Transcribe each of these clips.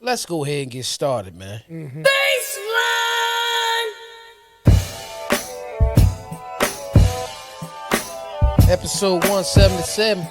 Let's go ahead and get started, man. Baseline. Episode 177.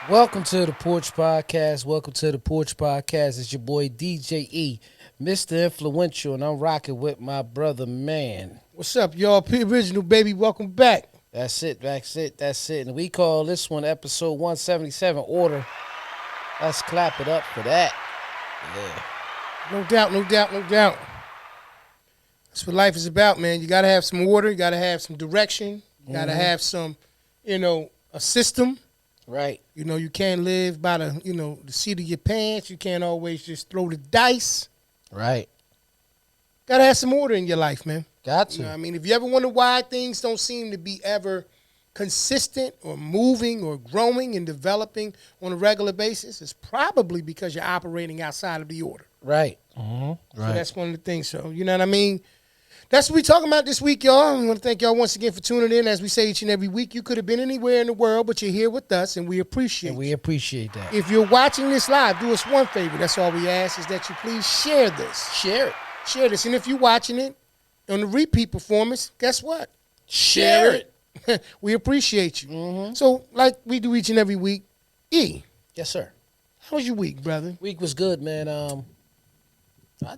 Welcome to the Porch Podcast. Welcome to the Porch Podcast. It's your boy DJ E, Mr. Influential, and I'm rocking with my brother, man. What's up, y'all? P Original, baby. Welcome back. That's it. And we call this one episode 177 order. Let's clap it up for that. Yeah. No doubt. That's what life is about, man. You got to have some order. You got to have some direction. You got to have some, a system. Right. You can't live by the seat of your pants. You can't always just throw the dice. Right. Got to have some order in your life, man. Got to. You know what I mean? If you ever wonder why things don't seem to be ever consistent or moving or growing and developing on a regular basis, it's probably because you're operating outside of the order. Right. So that's one of the things. So, you know what I mean? That's what we're talking about this week, y'all. I want to thank y'all once again for tuning in. As we say each and every week, you could have been anywhere in the world, but you're here with us, and we appreciate And we appreciate that. If you're watching this live, do us one favor. That's all we ask, is that you please share this. Share it. Share this. And if you're watching it on the repeat performance, guess what? Share it. We appreciate you. So, like we do each and every week, E, Yes, sir. how was your week, brother? Week was good, man. I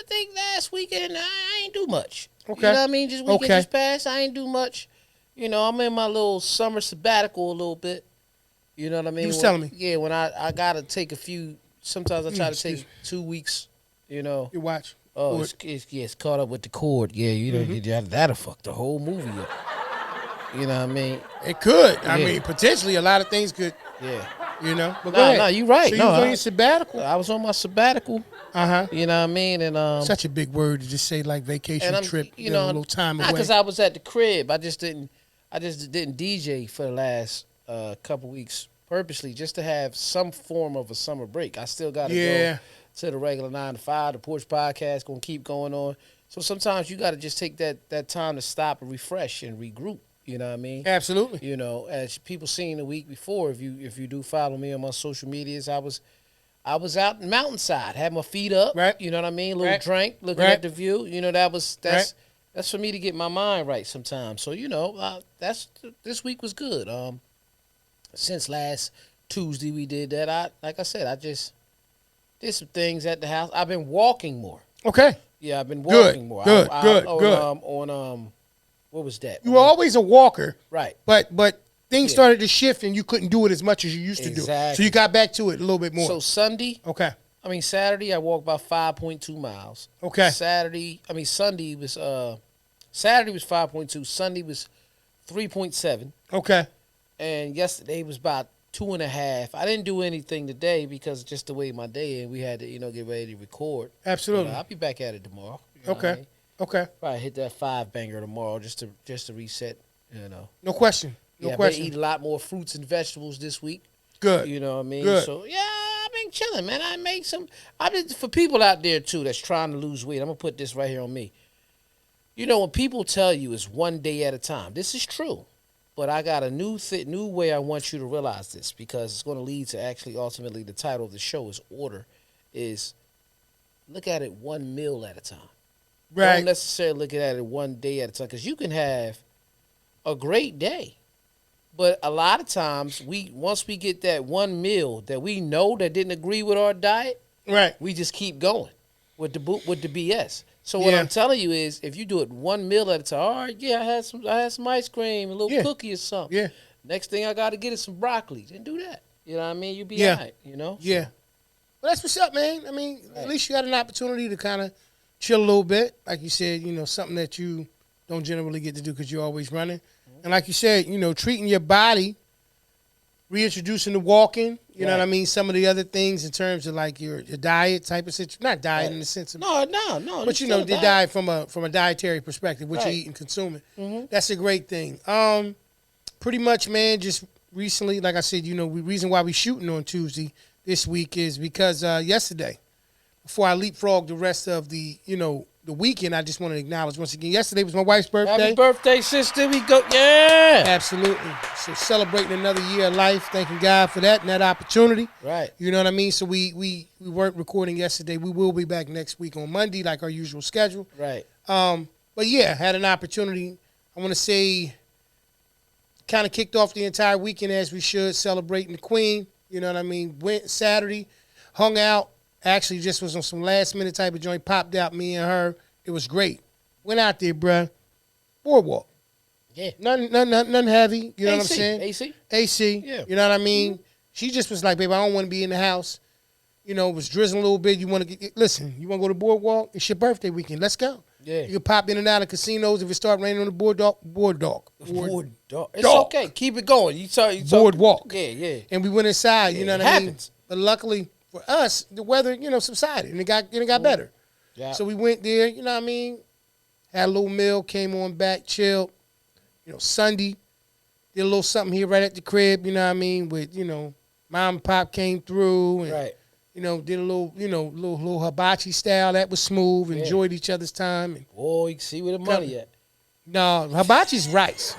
think last weekend I ain't do much. Okay. You know what I mean? Just weekend Okay. just passed. I ain't do much. I'm in my little summer sabbatical a little bit. You know what I mean? You was telling me. Yeah, when I gotta take a few. Sometimes I try to take 2 weeks. You watch. Oh, it's caught up with the cord. Yeah, that'll fuck the whole movie up. You know what I mean? It could. I Yeah. mean, potentially a lot of things could, Yeah. But go ahead. No, you right. So No, you was on I- your sabbatical. I was on my sabbatical. Uh-huh. You know what I mean? And Such a big word to just say, like, vacation I'm, trip, you know, a little time away. because I was at the crib. I just didn't DJ for the last couple weeks purposely just to have some form of a summer break. I still got to Yeah. go to the regular 9 to 5. The Porch Podcast gonna keep going on. So sometimes you got to just take that time to stop and refresh and regroup. You know what I mean? Absolutely. As people seen the week before, if you do follow me on my social medias, I was out in mountainside, had my feet up, Right. You know what I mean? A little Right. drink, looking Right. at the view. That's for me to get my mind right sometimes. So this week was good. Since last Tuesday we did that. I just did some things at the house. I've been walking more. Okay. Yeah, I've been Good, walking more. good. What was that? You were always a walker, Right. but things Yeah. started to shift and you couldn't do it as much as you used to do. So Exactly. you got back to it a little bit more. So Saturday, I walked about 5.2 miles. Okay. Sunday was 5.2. Sunday was 3.7. Okay. And yesterday was about 2.5. I didn't do anything today because just the way my day and we had to, get ready to record. Absolutely. I'll be back at it tomorrow. You know what I Okay. mean? Okay. Probably hit that 5-banger tomorrow just to reset, No question. No I've question. been eat a lot more fruits and vegetables this week. Good. You know what I mean? Good. So yeah, I've been chilling, man. I've been for people out there too that's trying to lose weight. I'm gonna put this right here on me. When people tell you it's one day at a time, this is true. But I got a new way I want you to realize this because it's gonna lead to actually ultimately the title of the show is order, is look at it one meal at a time. Right. Don't necessarily look at it one day at a time because you can have a great day. But a lot of times, once we get that one meal that we know that didn't agree with our diet, Right. we just keep going with the BS. So what Yeah. I'm telling you is, if you do it one meal at a time, all right, yeah, I had some ice cream, a little Yeah. cookie or something. Yeah. Next thing I got to get is some broccoli. Then do that. You know what I mean? You be Yeah. all right. Yeah. Well, that's what's up, man. I mean, at least you got an opportunity to kind of chill a little bit. Like you said, something that you don't generally get to do because you're always running. And like you said, treating your body reintroducing the walking. You know Right. what I mean? Some of the other things in terms of like your diet type of situation. Not diet in the sense of No. but you know, the diet from a dietary perspective, what you Right. eat and consuming. Mm-hmm. That's a great thing. Pretty much, man. Just recently, like I said, you know, the reason why we shooting on Tuesday this week is because yesterday, before I leapfrog the rest of the the weekend, I just want to acknowledge once again. Yesterday was my wife's birthday. Happy birthday, sister. We go. Yeah. Absolutely. So celebrating another year of life, thanking God for that and that opportunity. Right. You know what I mean? So we weren't recording yesterday. We will be back next week on Monday, like our usual schedule. Right. But yeah, had an opportunity. I want to say, kind of kicked off the entire weekend as we should, celebrating the Queen. You know what I mean? Went Saturday, hung out. Actually, just was on some last minute type of joint. Popped out, me and her. It was great. Went out there, bruh. Boardwalk. Yeah. Nothing heavy. You know what I'm saying? AC. AC. Yeah. You know what I mean? She just was like, babe, I don't want to be in the house. You know, it was drizzling a little bit. You want to listen, you want to go to Boardwalk? It's your birthday weekend. Let's go. Yeah. You can pop in and out of casinos if it start raining on the boardwalk. It's okay. Keep it going. You talk. Boardwalk. Yeah. And we went inside, you know It what I mean? happens. But luckily for us, the weather, subsided and it got better. Yeah. So we went there, you know what I mean? Had a little meal, came on back, chilled. Sunday, did a little something here right at the crib, you know what I mean? With, mom and pop came through and Right. did a little, little hibachi style. That was smooth. Yeah. Enjoyed each other's time. And Boy, you can see where the money at. no, hibachi's rice.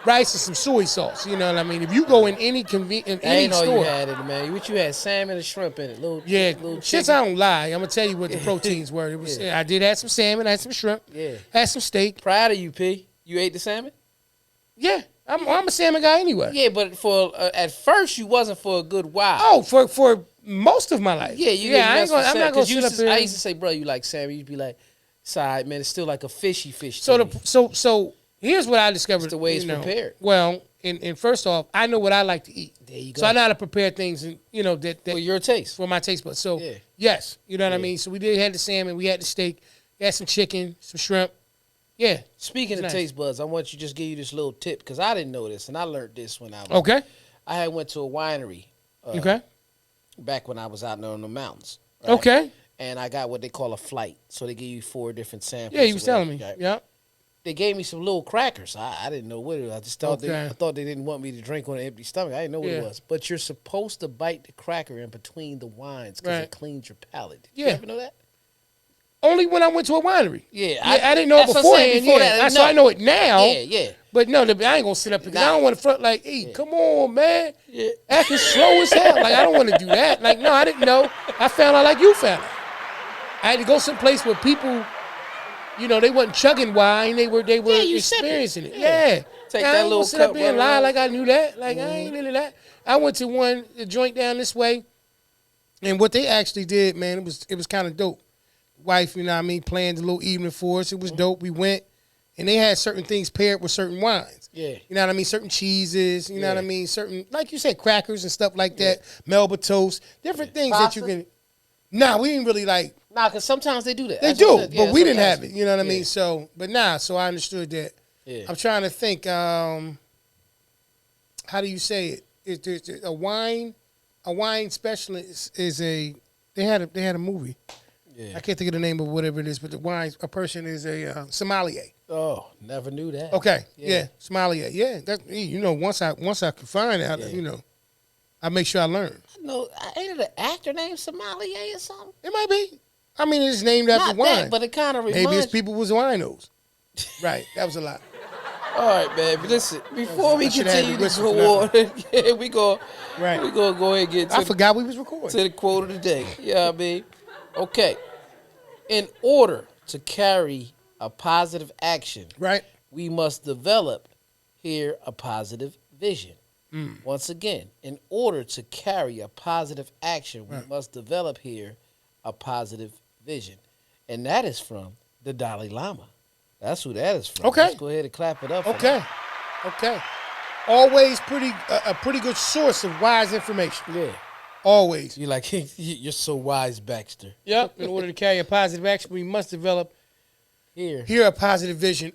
Rice and some soy sauce. You know what I mean? If you go in any I any ain't know store, you had it, man. What you had? Salmon and shrimp in it. Little shits, chicken. I don't lie. I'm gonna tell you what the proteins were. It was I did have some salmon, I had some shrimp, Yeah. had some steak. Proud of you, P. You ate the salmon? Yeah, I'm a salmon guy anyway. Yeah, but for at first you wasn't for a good while. Oh, for most of my life. Yeah, you yeah. didn't mess with I'm not salmon. gonna 'Cause sit up here. I used to say, bro, you like salmon. You'd be like, side man, it's still like a fishy fish. So to me. so here's what I discovered. It's the way it's prepared. Well, and first off, I know what I like to eat. There you go. So I know how to prepare things, and that for your taste. for my taste buds. So Yeah. yes, you know what I mean. So we had the salmon, we had the steak, we had some chicken, some shrimp. Yeah. Speaking of nice. taste buds, I want you to just give you this little tip because I didn't know this, and I learned this when I was. Okay. I had went to a winery. Okay. Back when I was out there in the mountains. right? Okay. And I got what they call a flight, so they give you 4 different samples. Yeah, you or was telling me. whatever, right? Yeah. They gave me some little crackers. I didn't know what it was. I just thought Okay. I thought they didn't want me to drink on an empty stomach. I didn't know what Yeah. it was. But you're supposed to bite the cracker in between the wines because Right. it cleans your palate. Did Yeah. you ever know that? Only when I went to a winery. Yeah, I didn't know it that's what I'm saying. beforehand. Before Yeah. that, So I know it now. Yeah. But no, I ain't gonna sit up because I Nah. don't want to front like, hey, come on, man. Yeah. Acting slow as hell. Like I don't want to do that. Like, no, I didn't know. I found out like you found out. I had to go someplace where people, they wasn't chugging wine. They were Yeah, you sip it. experiencing it. Yeah. Yeah. Take I that ain't little gonna sit up cup, there and run lie around. like I knew that. Like I ain't into that. I went to a joint down this way, and what they actually did, man, it was kind of dope. Wife, you know what I mean, planned a little evening for us. It was dope. We went, and they had certain things paired with certain wines. Yeah. You know what I mean? Certain cheeses, you know what I Yeah. mean? Certain, like you said, crackers and stuff like that. Melba toast, different things that you Pasta? can. Nah, we didn't really like. Nah, because sometimes they do that. They That's what do, I'm saying. Yeah, but we didn't have sometimes. it. You know what I Yeah. mean? So, but nah, so I understood that. Yeah. I'm trying to think. How do you say it? It's a wine specialist is a. They had a movie. Yeah. I can't think of the name of whatever it is, but a person is a sommelier. Oh, never knew that. Okay, Yeah. yeah, sommelier. Yeah, that once I could find out, I make sure I learn. No, ain't it an actor named Sommelier or something? It might be. I mean, it's named after Not wine. that, but it kind of reminds. Maybe it's people was winos. Right, that was a lot. All right, man. But listen, before we I shoulda had continue the this whistle for reward, yeah, we go go ahead and get I to, forgot we was recording. to the quote of the day. You know what I mean? Okay. In order to carry a positive action, Right. we must develop here a positive vision. Mm. Once again, in order to carry a positive action, we must develop here a positive vision. And that is from the Dalai Lama. That's who that is from. Okay. Let's go ahead and clap it up for Okay. Okay. Always a pretty good source of wise information. that. Yeah. Always. You're like, you're so wise, Baxter. Yep. In order to carry a positive action, we must develop Here. a positive vision.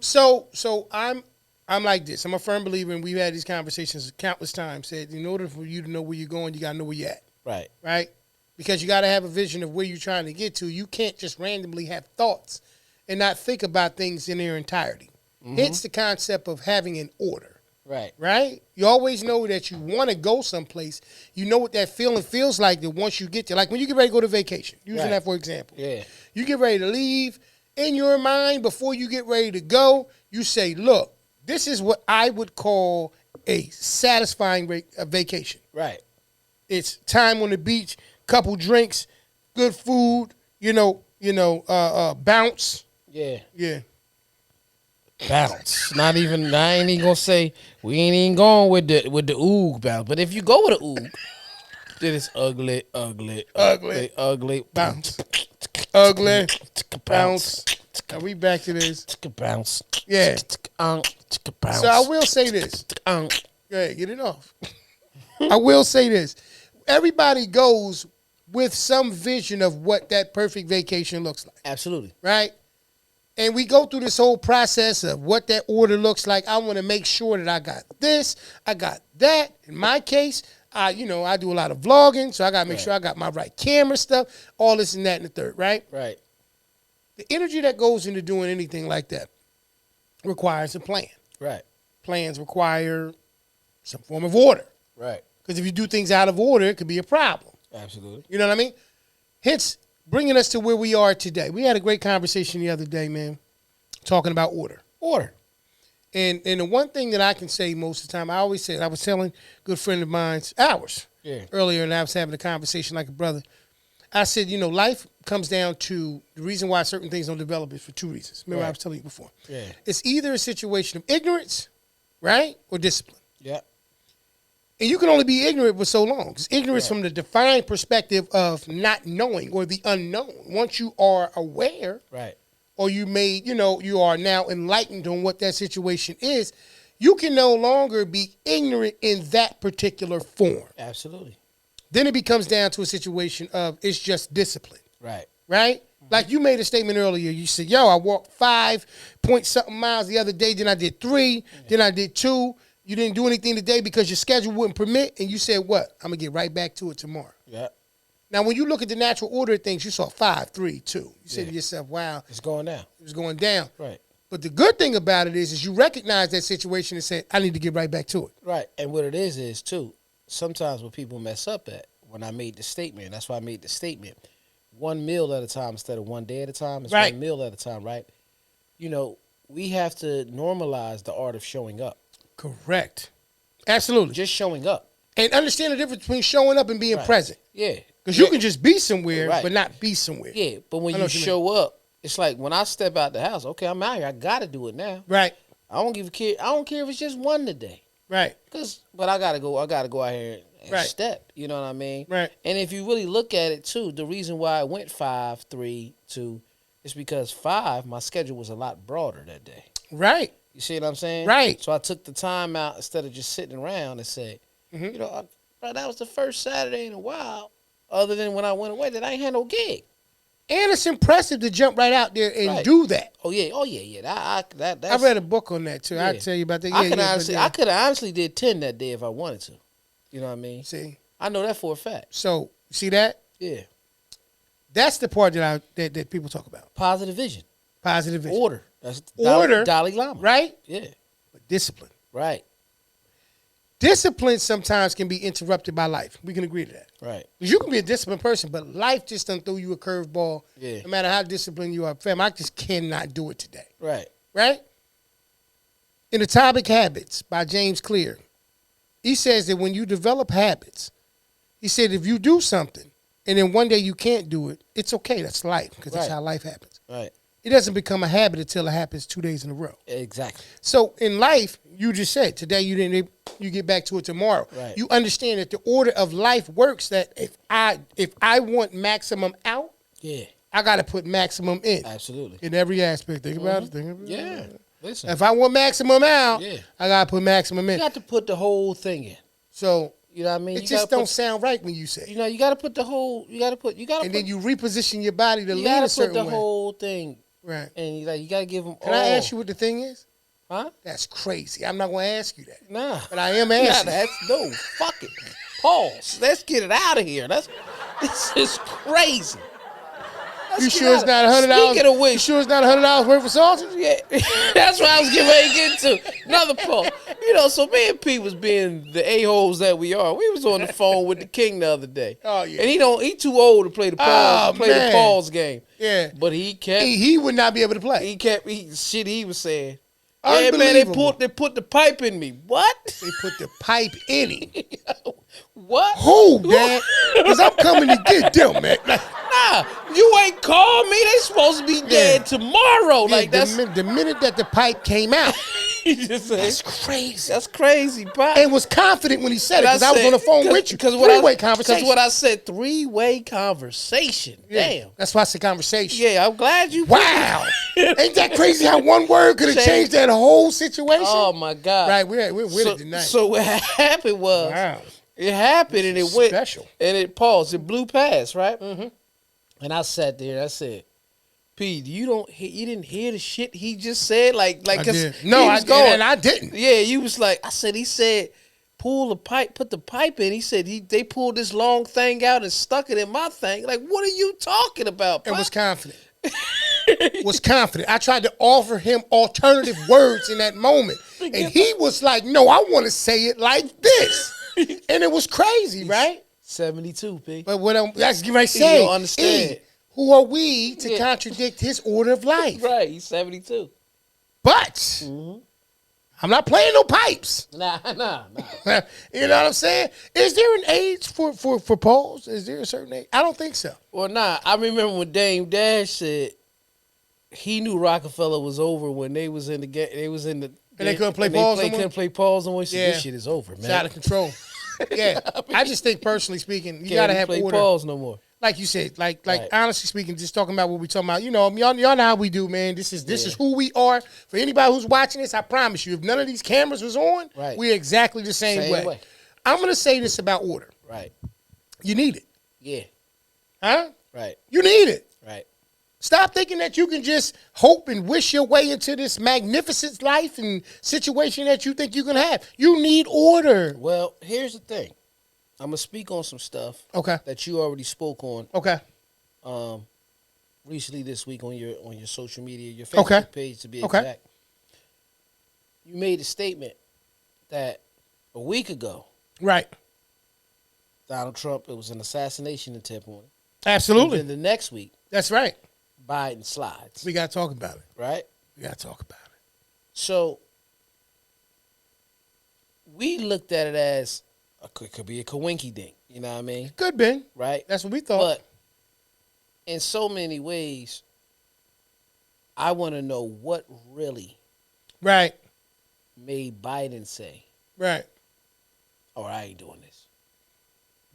So I'm I'm like this. I'm a firm believer, and we've had these conversations countless times. Said in order for you to know where you're going, you gotta know where you're at. Right. Right? Because you gotta have a vision of where you're trying to get to. You can't just randomly have thoughts and not think about things in their entirety. Hence the concept of having an order. Right. Right? You always know that you want to go someplace. You know what that feeling feels like that once you get there. Like when you get ready to go to vacation. Using that for example. Yeah. You get ready to leave. In your mind, before you get ready to go, you say, look, this is what I would call a satisfying vacation. Right. It's time on the beach, couple drinks, good food, bounce. Yeah. Yeah. Bounce. I ain't even gonna say we ain't even going with the oog bounce. But if you go with the oog, then it's ugly bounce. Ugly bounce. Are we back to this? Bounce. Yeah. Bounce. So I will say this. Yeah, get it off. I will say this. Everybody goes with some vision of what that perfect vacation looks like. Absolutely. Right? And we go through this whole process of what that order looks like. I want to make sure that I got this, I got that. In my case, I do a lot of vlogging, so I got to make sure I got my right camera stuff, all this and that and the third, right? Right. The energy that goes into doing anything like that requires a plan. Right. Plans require some form of order. Right. Because if you do things out of order, it could be a problem. Absolutely. You know what I mean? Hence, bringing us to where we are today. We had a great conversation the other day, man, talking about order. Order. And the one thing that I can say most of the time, I always say, I was telling a good friend of mine, earlier, and I was having a conversation like a brother. I said, life comes down to the reason why certain things don't develop is for two reasons. Remember I was telling you before. Yeah. It's either a situation of ignorance, right, or discipline. Yeah. And you can only be ignorant for so long. Because ignorance from the defined perspective of not knowing or the unknown. Once you are aware, right, or you are now enlightened on what that situation is, you can no longer be ignorant in that particular form. Absolutely. Then it becomes down to a situation of it's just discipline. Right. Right? Mm-hmm. Like you made a statement earlier. You said, I walked 5 point something miles the other day. Then I did 3. Then I did 2. You didn't do anything today because your schedule wouldn't permit. And you said, what? I'm going to get right back to it tomorrow. Yeah. Now, when you look at the natural order of things, you saw 5, 3, 2. You said to yourself, wow. It's going down. It was going down. Right. But the good thing about it is you recognize that situation and say, I need to get right back to it. Right. And what it is too, sometimes what people mess up at, when I made the statement, that's why I made the statement, 1 meal at a time instead of 1 day at a time. It's 1 meal at a time, right? We have to normalize the art of showing up. Correct. Absolutely. Just showing up. And understand the difference between showing up and being present. Yeah. Because you can just be somewhere, but not be somewhere. Yeah, but when you show up, it's like when I step out the house, okay, I'm out here. I got to do it now. Right. I don't care if it's just 1 today. Right. But I got to go out here and step. You know what I mean? Right. And if you really look at it, too, the reason why I went 5, 3, 2 is because 5, my schedule was a lot broader that day. Right. You see what I'm saying? Right. So I took the time out instead of just sitting around and said, bro, that was the first Saturday in a while, other than when I went away, that I ain't had no gig. And it's impressive to jump right out there and do that. Oh yeah. I read a book on that too. I'll tell you about that. I could have honestly did 10 that day if I wanted to. You know what I mean? See, I know that for a fact. So see that? Yeah. That's the part that people talk about. Positive vision. Positive vision. Order. That's order. Dalai Lama. Right? Yeah. But discipline. Right. Discipline sometimes can be interrupted by life. We can agree to that. Right. Because you can be a disciplined person, but life just done throw you a curveball. Yeah. No matter how disciplined you are. Fam, I just cannot do it today. Right. Right? In Atomic Habits by James Clear, he says that when you develop habits, he said if you do something and then one day you can't do it, it's okay. That's life because that's how life happens. Right. It doesn't become a habit until it happens 2 days in a row. Exactly. So in life, you just said today you get back to it tomorrow. Right. You understand that the order of life works that if I want maximum out, I got to put maximum in. Absolutely. In every aspect. Think about it. Yeah. Listen. If I want maximum out, I got to put maximum in. You got to put the whole thing in. So you know what I mean? It just don't sound right when you say it. You got to put the whole, then you reposition your body to lean a certain way. You got to put the whole thing. Right. And you got to give them Can I ask you what the thing is? Huh? That's crazy. I'm not going to ask you that. Nah. But I am Nah, asking. no, fuck it. Pause. Let's get it out of here. This is crazy. You sure it's not $100? Speaking of which, you sure it's not $100 worth of sausage? yeah, that's what I was getting ready to get into. Another pause. So me and Pete was being the a-holes that we are. We was on the phone with the king the other day. Oh yeah. And he too old to play the pause, the pause game. Yeah. But he kept He would not be able to play. He was saying. Yeah, man, they put the pipe in me. What? They put the pipe in him. What? Who, Dad? Because I'm coming to get them, man. Nah, you ain't called me. They supposed to be dead tomorrow. Yeah, Like the minute that the pipe came out, that's crazy. That's crazy, Pop. And was confident when he said it because I was on the phone with you. Three-way conversation. Because what I said, three-way conversation. Yeah. Damn. That's why I said conversation. Yeah, I'm glad you. Wow. Ain't that crazy how one word could have changed that whole situation? Oh, my God. Right, we're with it tonight. So what happened was, it happened and it went. Special. And it paused. It blew past, right? Mm-hmm. And I sat there and I said, P, you didn't hear the shit he just said? Cause no, I going. And I didn't. Yeah, you was like, he said, pull the pipe, put the pipe in. He said they pulled this long thing out and stuck it in my thing. Like, what are you talking about, Pop? And was confident. I tried to offer him alternative words in that moment. And he was like, no, I want to say it like this. And it was crazy, right? 72, P. But what I'm saying, you don't understand. Who are we to contradict his order of life? Right, he's 72. But I'm not playing no pipes. Nah. You know what I'm saying? Is there an age for polls? Is there a certain age? I don't think so. Well, nah. I remember when Dame Dash said he knew Rockefeller was over when they was in the game. They was in the and they couldn't play balls. They couldn't play balls no more. He said, this shit is over, man. It's out of control. Yeah, I just think personally speaking, you gotta have play order. Balls no more. Like you said, like Right. honestly speaking, just talking about what we talking about. You know, y'all know how we do, man. This is who we are. For anybody who's watching this, I promise you, if none of these cameras was on, Right. we're exactly the same way. I'm gonna say this about order. Right. You need it. Yeah. Huh? Right. You need it. Right. Stop thinking that you can just hope and wish your way into this magnificent life and situation that you think you can have. You need order. Well, here's the thing. I'm gonna speak on some stuff that you already spoke on. Okay. Recently this week on your social media, your Facebook page to be exact. You made a statement that a week ago, right, Donald Trump, it was an assassination attempt on him. Absolutely. And then the next week, that's right, Biden slides. We gotta talk about it. Right? We gotta talk about it. So we looked at it as it could be a coinky dink. You know what I mean? Could be. Right? That's what we thought. But in so many ways, I want to know what really made Biden say, oh, I ain't doing this.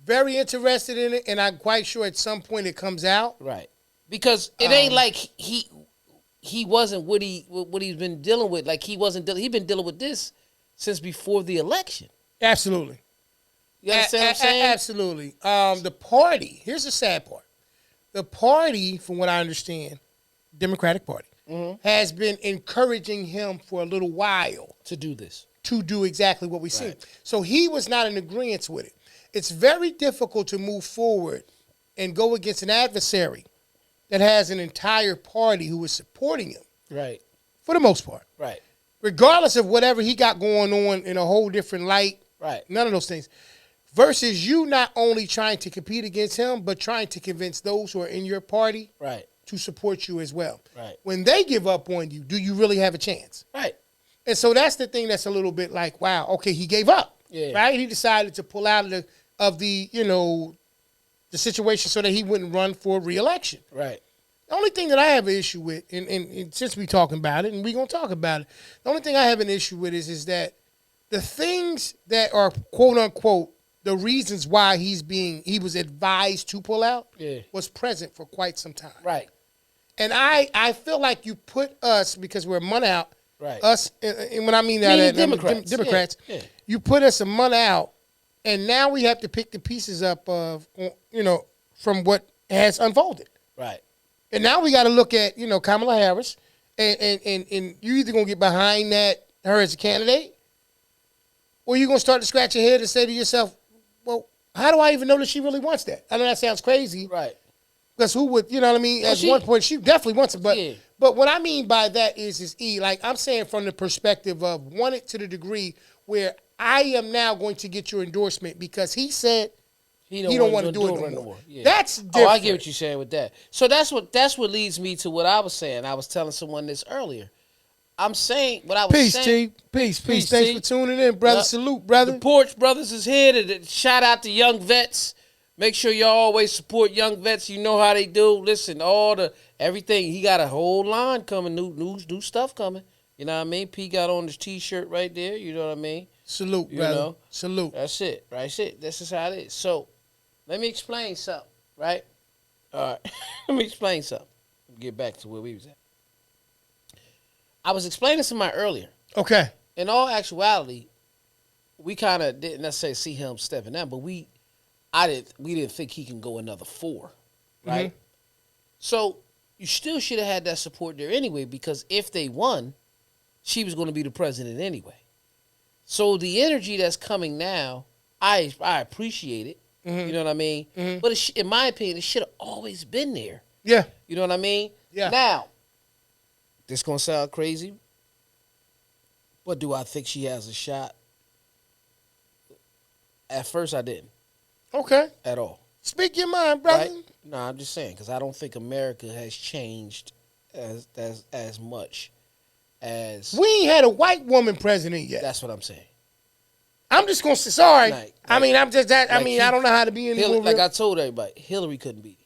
Very interested in it, and I'm quite sure at some point it comes out. Right. Because it ain't like he wasn't what he's been dealing with. Like he's been dealing with this since before the election. Absolutely. You understand what I'm saying? Absolutely. The party, here's the sad part. The party, from what I understand, Democratic Party, has been encouraging him for a little while to do this. To do exactly what we see. So he was not in agreement with it. It's very difficult to move forward and go against an adversary that has an entire party who is supporting him. Right. For the most part. Right. Regardless of whatever he got going on in a whole different light. Right. None of those things. Versus you not only trying to compete against him, but trying to convince those who are in your party to support you as well. Right. When they give up on you, do you really have a chance? Right. And so that's the thing that's a little bit like, wow, okay, he gave up. Yeah. Right? He decided to pull out of the situation so that he wouldn't run for re-election. Right. The only thing that I have an issue with, and since we're talking about it, and we're going to talk about it, the only thing I have an issue with is that the things that are, quote unquote, the reasons why he was advised to pull out was present for quite some time. Right. And I feel like you put us, because we're a month out, us, and when I mean that, Democrats, you put us a month out, and now we have to pick the pieces up of, from what has unfolded. Right. And now we got to look at, Kamala Harris, and you either going to get behind that her as a candidate? Or are you going to start to scratch your head and say to yourself, well, how do I even know that she really wants that? I know that sounds crazy. Right. Because who would, you know what I mean? At one point, she definitely wants it. But what I mean by that is like I'm saying from the perspective of want it to the degree where I am now going to get your endorsement because he said he don't want to do it no more. Yeah. That's different. Oh, I get what you're saying with that. So that's what leads me to what I was saying. I was telling someone this earlier. I'm saying what I was saying. Peace. Thanks for tuning in, brother. Salute, brother. The Porch brothers is here. Shout out to young vets. Make sure y'all always support young vets. You know how they do. Listen, everything. He got a whole line coming, new stuff coming. You know what I mean? P got on his T-shirt right there. You know what I mean? Salute, brother. You know? Salute. That's it. Right? That's it. This is how it is. So, let me explain something, right? All right. Let me explain something. Get back to where we was at. I was explaining somebody earlier. Okay. In all actuality, we kind of didn't necessarily see him stepping down, but we didn't think he can go another 4, right? Mm-hmm. So you still should have had that support there anyway, because if they won, she was going to be the president anyway. So the energy that's coming now, I appreciate it. Mm-hmm. You know what I mean? Mm-hmm. But in my opinion, it should have always been there. Yeah. You know what I mean? Yeah. Now, this going to sound crazy, but do I think she has a shot? At first, I didn't. Okay. At all. Speak your mind, brother. Right? No, I'm just saying, because I don't think America has changed as much as... We ain't had a white woman president yet. That's what I'm saying. I'm just going to say, sorry. I mean, I'm just that. I mean, I don't know how to be in the like I told everybody, Hillary couldn't beat him.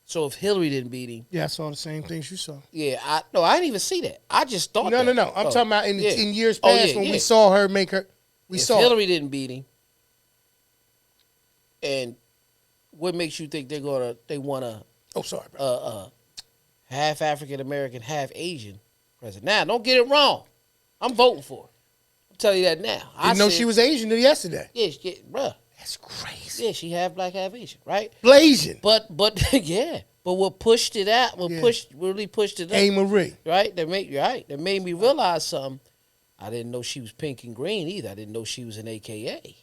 So if Hillary didn't beat him... Yeah, I saw the same things you saw. Yeah, I didn't even see that. I just thought No. I'm talking about in years past when we saw her make her... If Hillary didn't beat him, and what makes you think they want a... Oh, sorry, bro. Half African-American, half Asian president? Now, don't get it wrong. I'm voting for her. I'll tell you that now. Didn't know she was Asian until yesterday. Yeah, bruh. That's crazy. Yeah, she half black, half Asian, right? Blasian. But yeah. But what pushed it out? Really pushed it up? A. Marie. Right? That made me realize something. I didn't know she was pink and green either. I didn't know she was an AKA.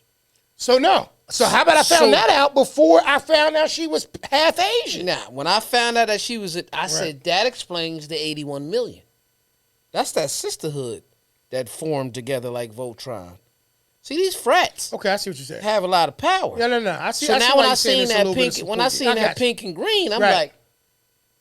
So no. So how about I found that out before I found out she was half Asian? Now, when I found out that she was, I said that explains the 81 million. That's that sisterhood that formed together like Voltron. See, these frats. Okay, I see what you're saying. Have a lot of power. No. I see. So now when I seen that pink and green, I'm like,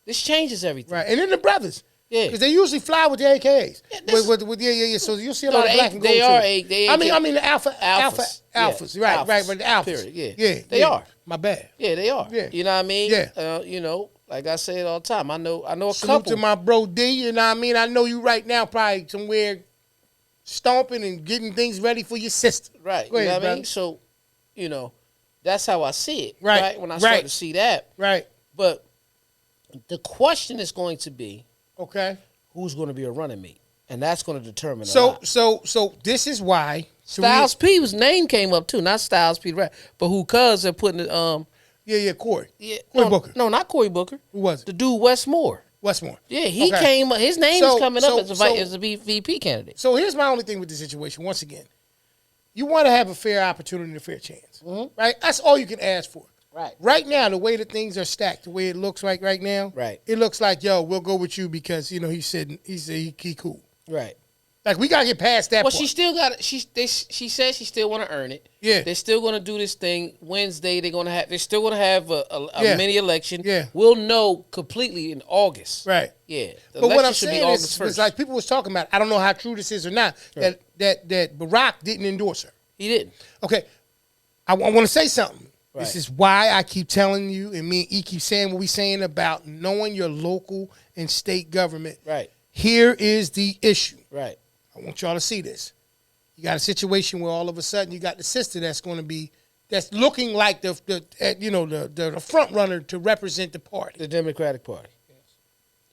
this changes everything. Right, and then the brothers. Yeah, because they usually fly with the AKs. Yeah, So you'll see a lot of black and gold. I mean the alphas. Right. But the alphas. Period. Yeah. They are. My bad. Yeah, they are. Yeah. You know what I mean? Yeah. Like I say it all the time. I know a Salute couple. to my bro D. You know what I mean? I know you right now probably somewhere stomping and getting things ready for your sister. Right. Go ahead, you know what brother. I mean? So, that's how I see it. Right. When I start to see that. Right. But the question is going to be, okay, who's going to be a running mate? And that's going to determine a lot. So this is why Styles P's name came up too, not Styles P, right? But who cuz they're putting it Corey. Yeah. Cory Booker. No, not Cory Booker. Who was it? The dude Westmore. Yeah, he came up. His name is coming up as a VP candidate. So here's my only thing with the situation. Once again, you want to have a fair opportunity and a fair chance. Mm-hmm. Right? That's all you can ask for. Right. Right now, the way that things are stacked, the way it looks like right now, right, it looks like, we'll go with you because, he said he cool. Right. Like, we got to get past that part. She still got it. She said she still want to earn it. Yeah. They're still going to do this thing Wednesday. They're still going to have a mini election. Yeah. We'll know completely in August. Right. Yeah. But what I'm saying is like people was talking about, I don't know how true this is or not, right, that Barack didn't endorse her. He didn't. Okay. I want to say something. Right. This is why I keep telling you, and me and E keep saying what we saying about knowing your local and state government. Right. Here is the issue. Right. I want y'all to see this. You got a situation where all of a sudden you got the sister that's looking like the front runner to represent the party, the Democratic Party. Yes.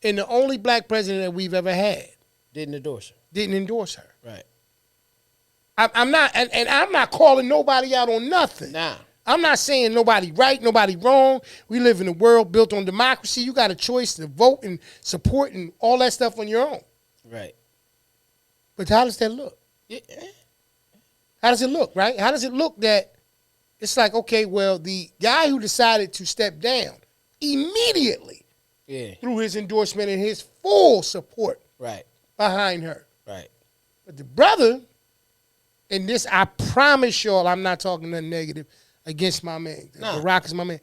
And the only black president that we've ever had didn't endorse her. Right. I'm not calling nobody out on nothing. Nah. I'm not saying nobody right, nobody wrong. We live in a world built on democracy. You got a choice to vote and support and all that stuff on your own. Right. But how does that look? Yeah. How does it look, right? How does it look that it's like, okay, well, the guy who decided to step down immediately Yeah. through his endorsement and his full support Right. behind her. Right. But the brother, and this, I promise y'all, I'm not talking nothing negative against my man. Nah. Barack is my man.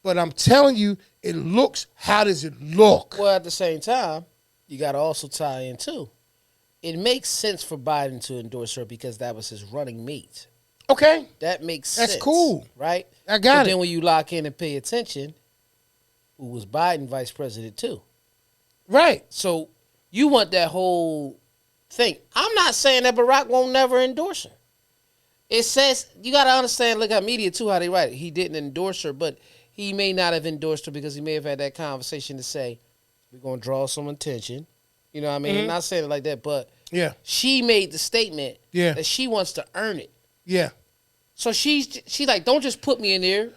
But I'm telling you, it looks, how does it look? Well, at the same time, you got to also tie in, too. It makes sense for Biden to endorse her because that was his running mate. Okay. That makes sense. That's cool. Right? I got but it. Then when you lock in and pay attention, who was Biden vice president, too? Right. So you want that whole thing. I'm not saying that Barack won't never endorse her. It says, you got to understand, look at media, too, how they write it. He didn't endorse her, but he may not have endorsed her because he may have had that conversation to say, we're going to draw some attention. You know what I mean? Mhm. I'm not saying it like that, but Yeah. she made the statement Yeah. that she wants to earn it. Yeah. So she's like, don't just put me in there.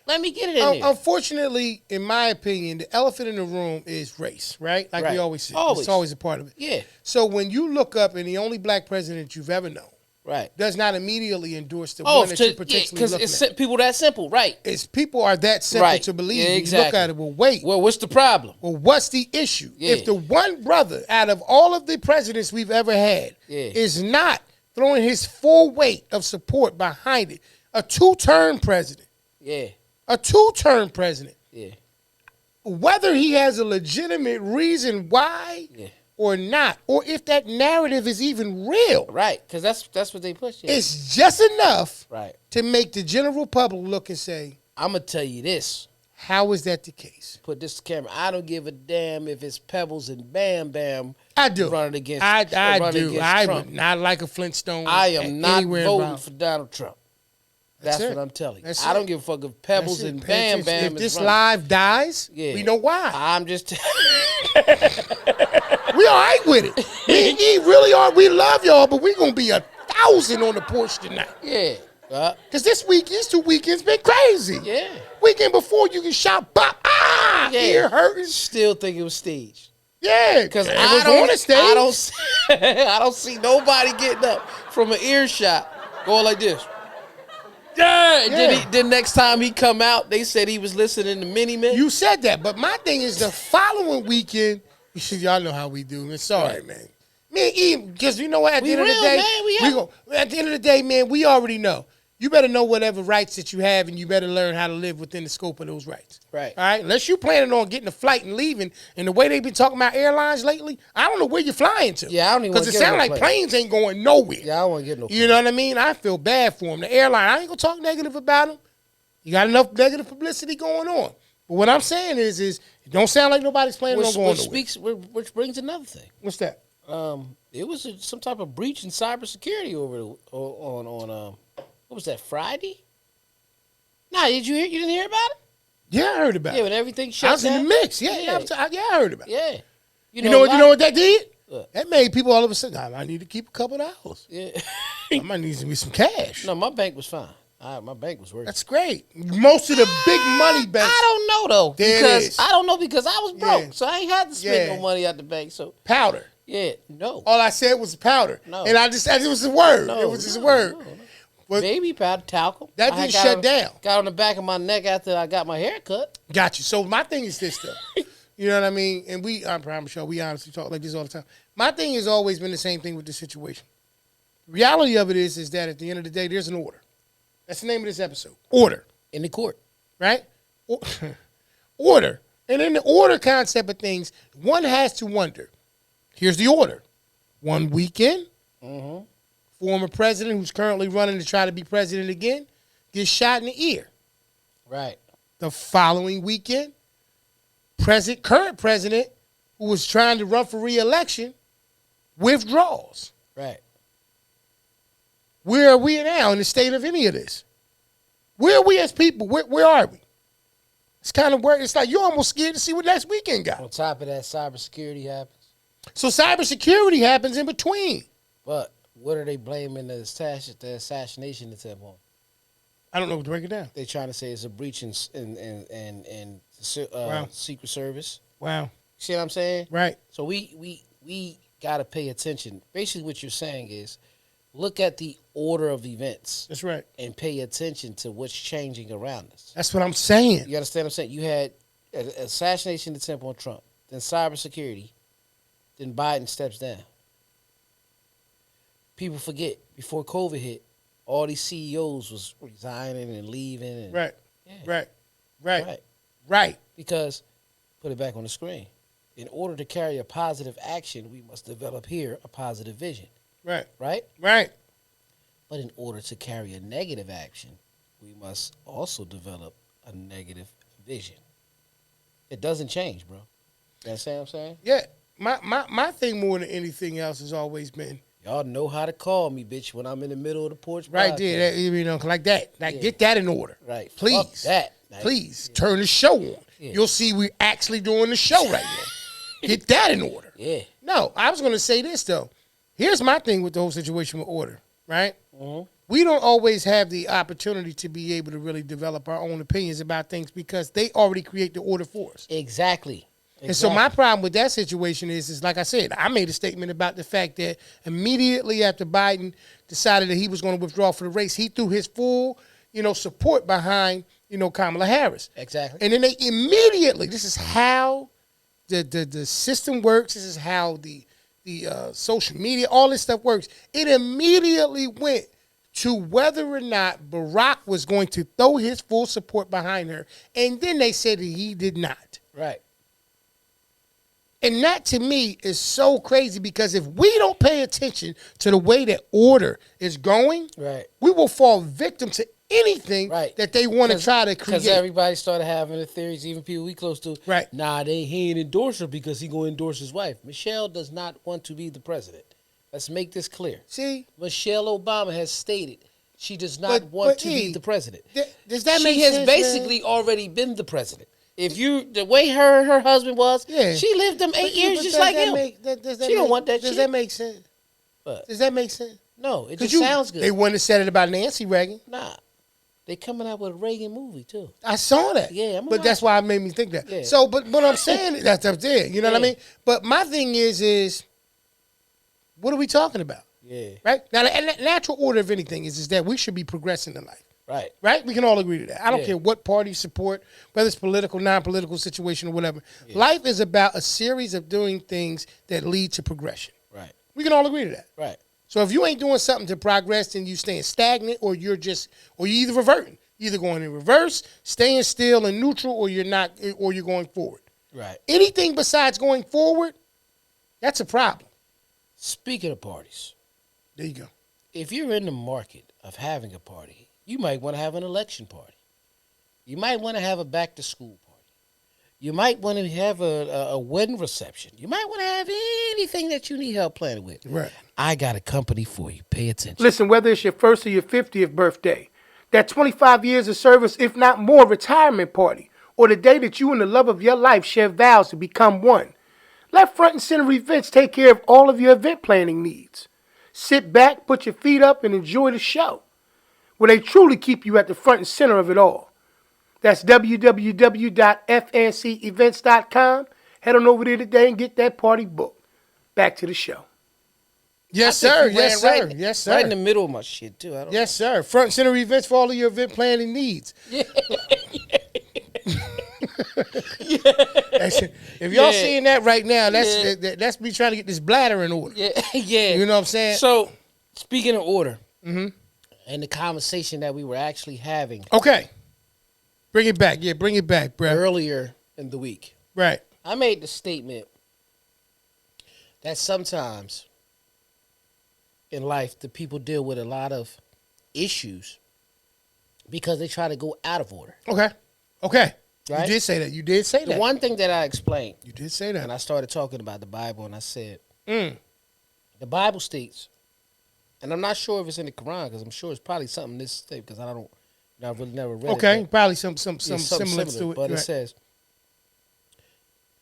Let me get it in there. Unfortunately, in my opinion, the elephant in the room is race, right? Like we Right. always say. Always. It's always a part of it. Yeah, So when you look up and the only black president you've ever known right. does not immediately endorse the Oh, one that you're because potentially looking it's at. people that simple, right? It's people are that simple Right. to believe. Yeah, You look exactly. at it, well, wait. Well, what's the problem? Well, what's the issue? Yeah. If the one brother out of all of the presidents we've ever had Yeah. is not throwing his full weight of support behind it, a two-term president, Yeah, president, yeah, whether he has a legitimate reason why yeah. or not, or if that narrative is even real, Right, because that's what they push. Yeah. it's just enough Right. to make the general public look and say, I'm gonna tell you this. how is that the case? Put this to camera. I don't give a damn if it's Pebbles and Bam Bam. I do. Running against. I running do. against I Trump. would not like a Flintstone. I am not anywhere voting involved. for Donald Trump. That's That's it. what I'm telling you. That's I it. don't give a fuck if Pebbles That's it. and Pay Bam attention. Bam If is this running. live dies, Yeah. we know why. I'm just. We all right with it. We really are. We love y'all, but we gonna be 1,000 on the porch tonight. Yeah. Cause these 2 weekends been crazy. Yeah. Weekend before you can shout bop, Yeah. ear hurting. Still think it was staged. Yeah, Because it I was don't, on the stage. I don't, I don't see nobody getting up from an earshot going like this. Yeah. And Yeah. then next time he come out, they said he was listening to Mini Men. You said that, but my thing is the following weekend. Y'all know how we do, man. Sorry, Right. man. Me and Eve, because you know what? At the We end of real, the day, man. at the end of the day, man, we already know. You better know whatever rights that you have, and you better learn how to live within the scope of those rights. Right. All right. Unless you planning on getting a flight and leaving, and the way they've been talking about airlines lately, I don't know where you're flying to. Yeah, I don't even Because wanna it get sounds on like no plane. planes ain't going nowhere. Yeah, I don't want to get no. You know what I mean? I feel bad for them. The airline, I ain't gonna talk negative about them. You got enough negative publicity going on. But what I'm saying is it don't sound like nobody's planning on going nowhere. Which brings another thing. What's that? It was some type of breach in cybersecurity on what was that, Friday? Nah, did you hear? You didn't hear about it? Yeah, I heard about Yeah, it. when everything shut I was down. in the mix. Yeah, Yeah. I heard about it. Yeah. You know what that did? What? That made people all of a sudden, I need to keep a couple of hours. Yeah. I might need to be some cash. No, my bank was fine. My bank was working. That's great. Most of the big money banks. I don't know though There it because is. I don't know because I was broke, Yeah. so I ain't had to spend Yeah. no money at the bank. So Powder. yeah, no, All I said was powder. No. And it was a word. No, It was just a no, word. no, no. But baby powder, talcum. that I didn't got shut on- down. Got on the back of my neck after I got my hair cut. got you. So my thing is this though. You know what I mean? And I promise y'all, we honestly talk like this all the time. My thing has always been the same thing with this situation. Reality of it is that at the end of the day, there's an order. That's the name of this episode. Order. In the court. Right? Order. And in the order concept of things, one has to wonder. Here's the order. One weekend, former president who's currently running to try to be president again gets shot in the ear. Right. The following weekend, current president who was trying to run for re-election withdraws. Right. Where are we now in the state of any of this? Where are we as people? Where are we? It's kind of where it's like you're almost scared to see what next weekend got. On top of that, cybersecurity happens. So cybersecurity happens in between. But what are they blaming the assassination attempt on? I don't know what to break it down. They trying to say it's a breach in Wow. Secret Service. Wow. See what I'm saying? Right. So we got to pay attention. Basically, what you're saying is look at the order of events That's right. and pay attention to what's changing around us. That's what I'm saying. You understand what I'm saying? You had assassination attempt on Trump, then cybersecurity, then Biden steps down. People forget, before COVID hit, all these CEOs was resigning and leaving. And, Right. Yeah. Right. Right. Right. Right. Because, put it back on the screen, in order to carry a positive action, we must develop here a positive vision. Right. Right? Right. But in order to carry a negative action, we must also develop a negative vision. It doesn't change, bro. You understand what I'm saying? Yeah. My thing more than anything else has always been Y'all know how to call me, bitch, when I'm in the middle of the porch. right podcast. there, that, you know, like that. Like, Yeah. get that in order. Right. Fuck Please. that. Like, Please turn the show on. Yeah. You'll see we actually doing the show right now. Get that in order. Yeah. No, I was going to say this, though. Here's my thing with the whole situation with order, right? Mm-hmm. We don't always have the opportunity to be able to really develop our own opinions about things because they already create the order for us. Exactly. And so my problem with that situation is like I said, I made a statement about the fact that immediately after Biden decided that he was going to withdraw for the race, he threw his full, support behind, Kamala Harris. Exactly. And then they immediately, this is how the system works. This is how the social media, all this stuff works. It immediately went to whether or not Barack was going to throw his full support behind her. And then they said that he did not. Right. And that to me is so crazy because if we don't pay attention to the way that order is going, Right. we will fall victim to anything Right. that they want to try to Because create. everybody started having the theories, even people we close to. Right. Nah, he ain't endorse her because he going to endorse his wife. Michelle does not want to be the president. Let's make this clear. See? Michelle Obama has stated she does not But- want but to E, be the president. Does that She make has sense, basically already been the president. If the way her and her husband was, Yeah. she lived them 8 years just does like that him. She don't want that Does shit. that make sense? But Does that make sense? no, it 'Cause just sounds good. They wouldn't have said it about Nancy Reagan. Nah, they coming out with a Reagan movie too. I saw that. Yeah, but that's why it made me think that. Yeah. So, but what I'm saying, that's up there. You know what I Yeah. mean? But my thing is, what are we talking about? Yeah, Right? Now, the natural order of anything is that we should be progressing in life. right. Right? We can all agree to that. I don't Yeah. care what party you support, whether it's political, non-political situation or whatever. Life is about a series of doing things that lead to progression. Right, We can all agree to that. right. So if you ain't doing something to progress, then you staying stagnant or you're either reverting. You're either going in reverse, staying still and neutral, or you're not, or you're going forward. Right. Anything besides going forward, that's a problem. Speaking of parties, There you go. if you're in the market of having a party, you might want to have an election party. You might want to have a back to school party. You might want to have a wedding reception. You might want to have anything that you need help planning with. Right. I got a company for you. Pay attention. Listen, whether it's your first or your 50th birthday, that 25 years of service, if not more, retirement party, or the day that you and the love of your life share vows to become one, let Front and Center Events take care of all of your event planning needs. Sit back, put your feet up, and enjoy the show, where they truly keep you at the front and center of it all. That's www.fncevents.com. Head on over there today and get that party booked. Back to the show. Yes, I sir. think you Yes, ran sir. right, Yes, sir. Right in the middle of my shit too. I don't Yes, sir. Front and Center Events for all of your event planning needs. If y'all Yeah. seeing that right now, that's Yeah. that's me trying to get this bladder in order. Yeah, yeah. You know what I'm saying? So, speaking of order, and the conversation that we were actually having Okay. Bring it back. Yeah, bring it back, bro. earlier in the week, Right. I made the statement that sometimes in life, the people deal with a lot of issues because they try to go out of order. Okay. Okay. Right? You did say that. You did say The that. one thing that I explained, You did say and that. I started talking about the Bible, and I said, Mm. the Bible states, and I'm not sure if it's in the Quran because I'm sure it's probably something in this state because I've really never read it. Okay. but Probably some it's something similar to it. But it Right. says,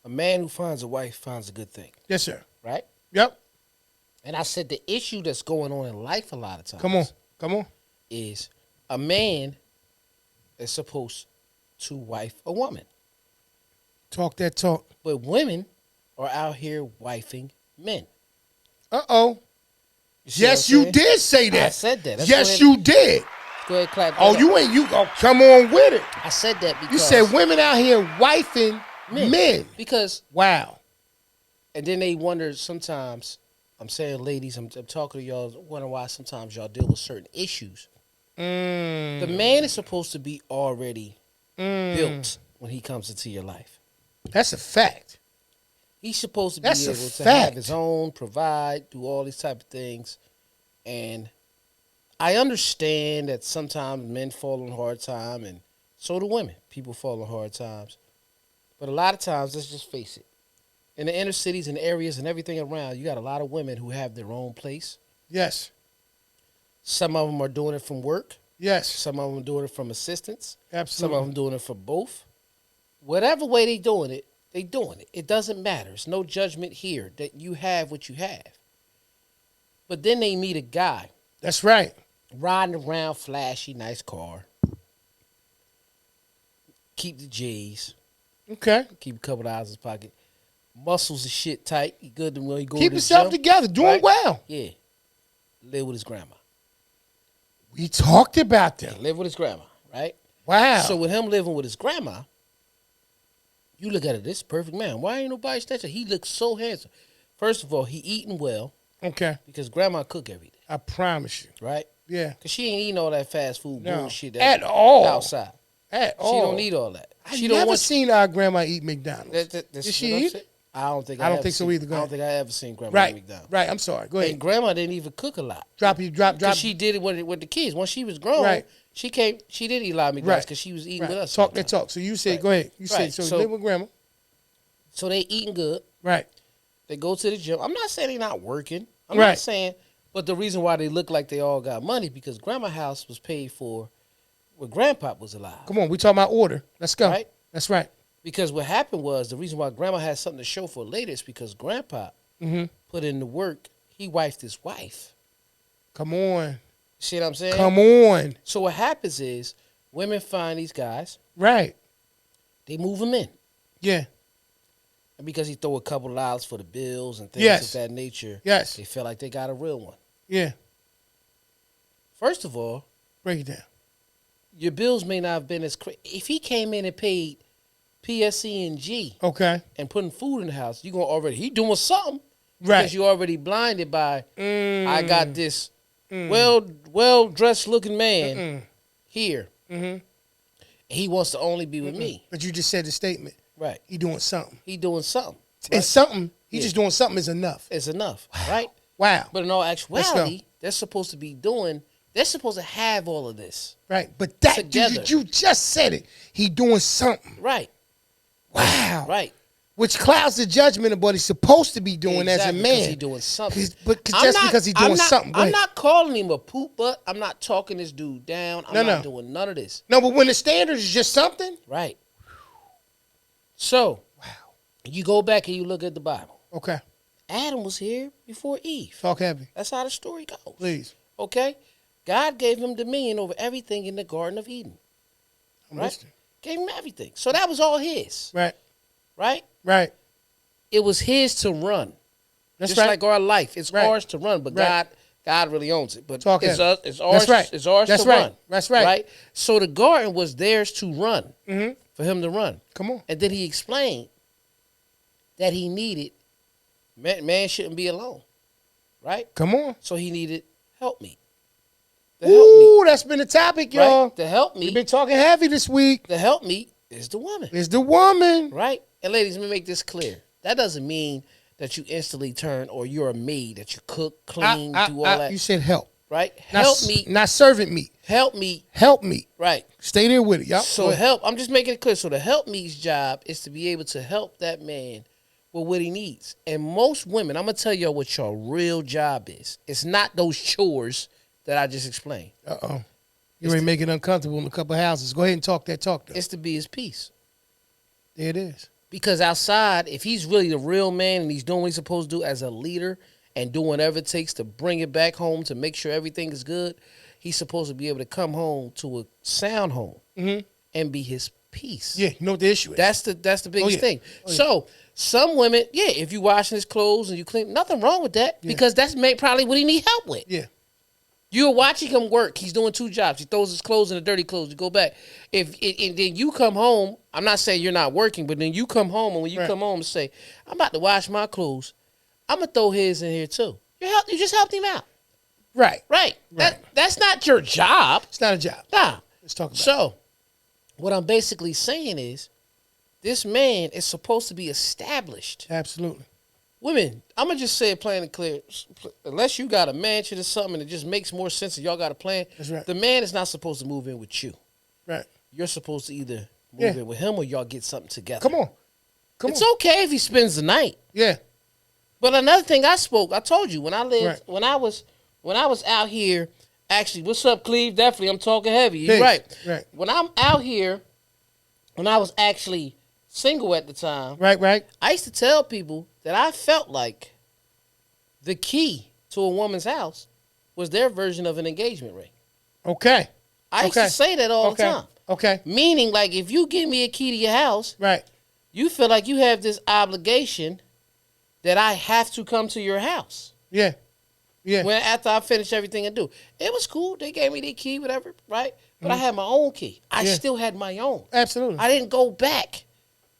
a man who finds a wife finds a good thing, Yes, sir. right? Yep. And I said the issue that's going on in life a lot of times Come on. Come on. is a man is supposed to wife a woman, Talk that talk. but women are out here wifing men. Uh-oh. See what Yes, I'm you saying? did say that. I said that. Let's Yes, go ahead you did. Go ahead, clap. Oh, that you up. ain't. You come on with it. I said that because You said women out here wifing men. Because, Wow. and then they wonder sometimes. I'm saying, ladies, I'm talking to y'all. Wonder why sometimes y'all deal with certain issues. The man is supposed to be already built when he comes into your life. That's a fact. He's supposed to be That's a able to fact. have his own, provide, do all these type of things. And I understand that sometimes men fall on hard time, and so do women. People fall on hard times. But a lot of times, let's just face it, in the inner cities and areas and everything around, you got a lot of women who have their own place. Yes. Some of them are doing it from work. Yes. Some of them are doing it from assistance. Absolutely. Some of them doing it for both. Whatever way they doing it, they doing it. It doesn't matter. It's no judgment here that you have what you have. But then they meet a guy That's right. riding around, flashy, nice car. Keep the J's. Okay. Keep a couple of dollars in his pocket. Muscles and shit tight. He good when he go Keep to the yourself gym. together. Doing Right? well. Yeah. Live with his grandma. We talked about them. Live with his grandma, right? Wow. So with him living with his grandma, you look at it, this perfect man. Why ain't nobody snatching? He looks so handsome. First of all, he eating well Okay. because grandma cook every day, I promise you. right? Yeah. Because she ain't eating all that fast food No. bullshit At all. outside. At all. She don't need all that. I She don't never want seen our grandma eat McDonald's. that's Did what she I'm eat saying. it? I don't think I don't ever think so seen- either. Go I don't ahead. think I ever seen grandma Right. eat McDonald's. Right. I'm sorry. Go And ahead. grandma didn't even cook a lot. Drop. Because she did it with the kids. Once she was grown, Right. she did eat a lot of McDonald's Right. because she was eating Right. with us. all Talk the that time. talk. So you said, Right. go ahead. You said, Right. so So- you live with grandma. So they eating good. Right. They go to the gym. I'm not saying they're not working. I'm Right. not saying, but the reason why they look like they all got money because grandma house was paid for when grandpa was alive. Come on. We talking about order. Let's go. Right? That's right. Because what happened was the reason why grandma had something to show for later is because grandpa put in the work. He wifed his wife. Come on. See what I'm saying? Come on. So what happens is women find these guys, Right. they move them in. Yeah. And because he throw a couple of dollars for the bills and things Yes. of that nature, Yes. they feel like they got a real one. Yeah. First of all, Break it down. your bills may not have been as crazy. If he came in and paid PSE and G Okay. and putting food in the house, you gonna already he doing something Right. because you already blinded by I Mm. got this well dressed looking man here. He wants to only be with me. But you just said the statement. Right. He doing something. He doing something. And something, he Yeah. just doing something is enough. It's enough, right? Wow. But in all Let's actuality, they're supposed to be doing. They're supposed to have all of this. Right. But that Together. you just said it. He doing something. Right. Wow. Right. Which clouds the judgment of what he's supposed to be doing as a Exactly, man. because he doing something. Because he's doing something. Go I'm ahead. not calling him a poop butt. I'm not talking this dude down. I'm not doing none of this. No, but when the standard is just something. Right. So, you go back and you look at the Bible. Okay. Adam was here before Eve. Talk heavy. That's how the story goes. Please. Okay? God gave him dominion over everything in the Garden of Eden. I'm Right? listening. Gave him everything. So that was all his. Right. Right? Right. It was his to run. That's Just right. like our life. It's Right. ours to run, but Right. God really owns it. But Talk it's, heavy. it's ours, That's right. it's ours That's to right. run. That's right. Right? So the garden was theirs to run. For him to run. Come on. And then he explained that he needed, man shouldn't be alone. Right? Come on. So he needed help me. The help me. Ooh, that's been the topic, y'all. Right? The help me. We've been talking heavy this week. The help me is the woman. It's the woman. Right? And ladies, let me make this clear. That doesn't mean that you instantly turn or you're a maid, that you cook, clean, do all that. You said help. Right? Not Help me. Not servant meat. Help me. Help me. Right. Stay there with it, y'all. So help. I'm just making it clear. So the help me's job is to be able to help that man with what he needs. And most women, I'm going to tell y'all what your real job is. It's not those chores that I just explained. Uh-oh. You ain't make it uncomfortable in a couple of houses. Go ahead and talk that talk, though. It's to be his peace. There it is. Because outside, if he's really the real man and he's doing what he's supposed to do as a leader and doing whatever it takes to bring it back home to make sure everything is good, he's supposed to be able to come home to a sound home and be his peace. Yeah, you know what the issue is. That's the biggest thing. So some women, if you washing his clothes and you clean, nothing wrong with that because that's probably what he need help with. Yeah. You're watching him work. He's doing 2 jobs. He throws his clothes in the dirty clothes. You go back. And then you come home. I'm not saying you're not working, but then you come home, and when you come home and say, I'm about to wash my clothes, I'm going to throw his in here too. You just helped him out. Right. That's not your job. It's not a job. Nah. Let's talk about it. So, what I'm basically saying is, this man is supposed to be established. Absolutely. Women, I'm going to just say it plain and clear. Unless you got a mansion or something and it just makes more sense and y'all got a plan, That's right. the man is not supposed to move in with you. Right. You're supposed to either move in with him or y'all get something together. Come on. It's okay if he spends the night. Yeah. But another thing I told you, when I lived, when I was out here, actually, what's up, Cleve? Definitely, I'm talking heavy. You're right. Right. When I'm out here, when I was actually single at the time, Right. I used to tell people that I felt like the key to a woman's house was their version of an engagement ring. Okay. I used to say that all the time. Okay. Meaning, like, if you give me a key to your house, Right. you feel like you have this obligation that I have to come to your house. Yeah. Yeah. When after I finish everything I do. It was cool. They gave me their key, whatever, right? But I had my own key. I still had my own. Absolutely. I didn't go back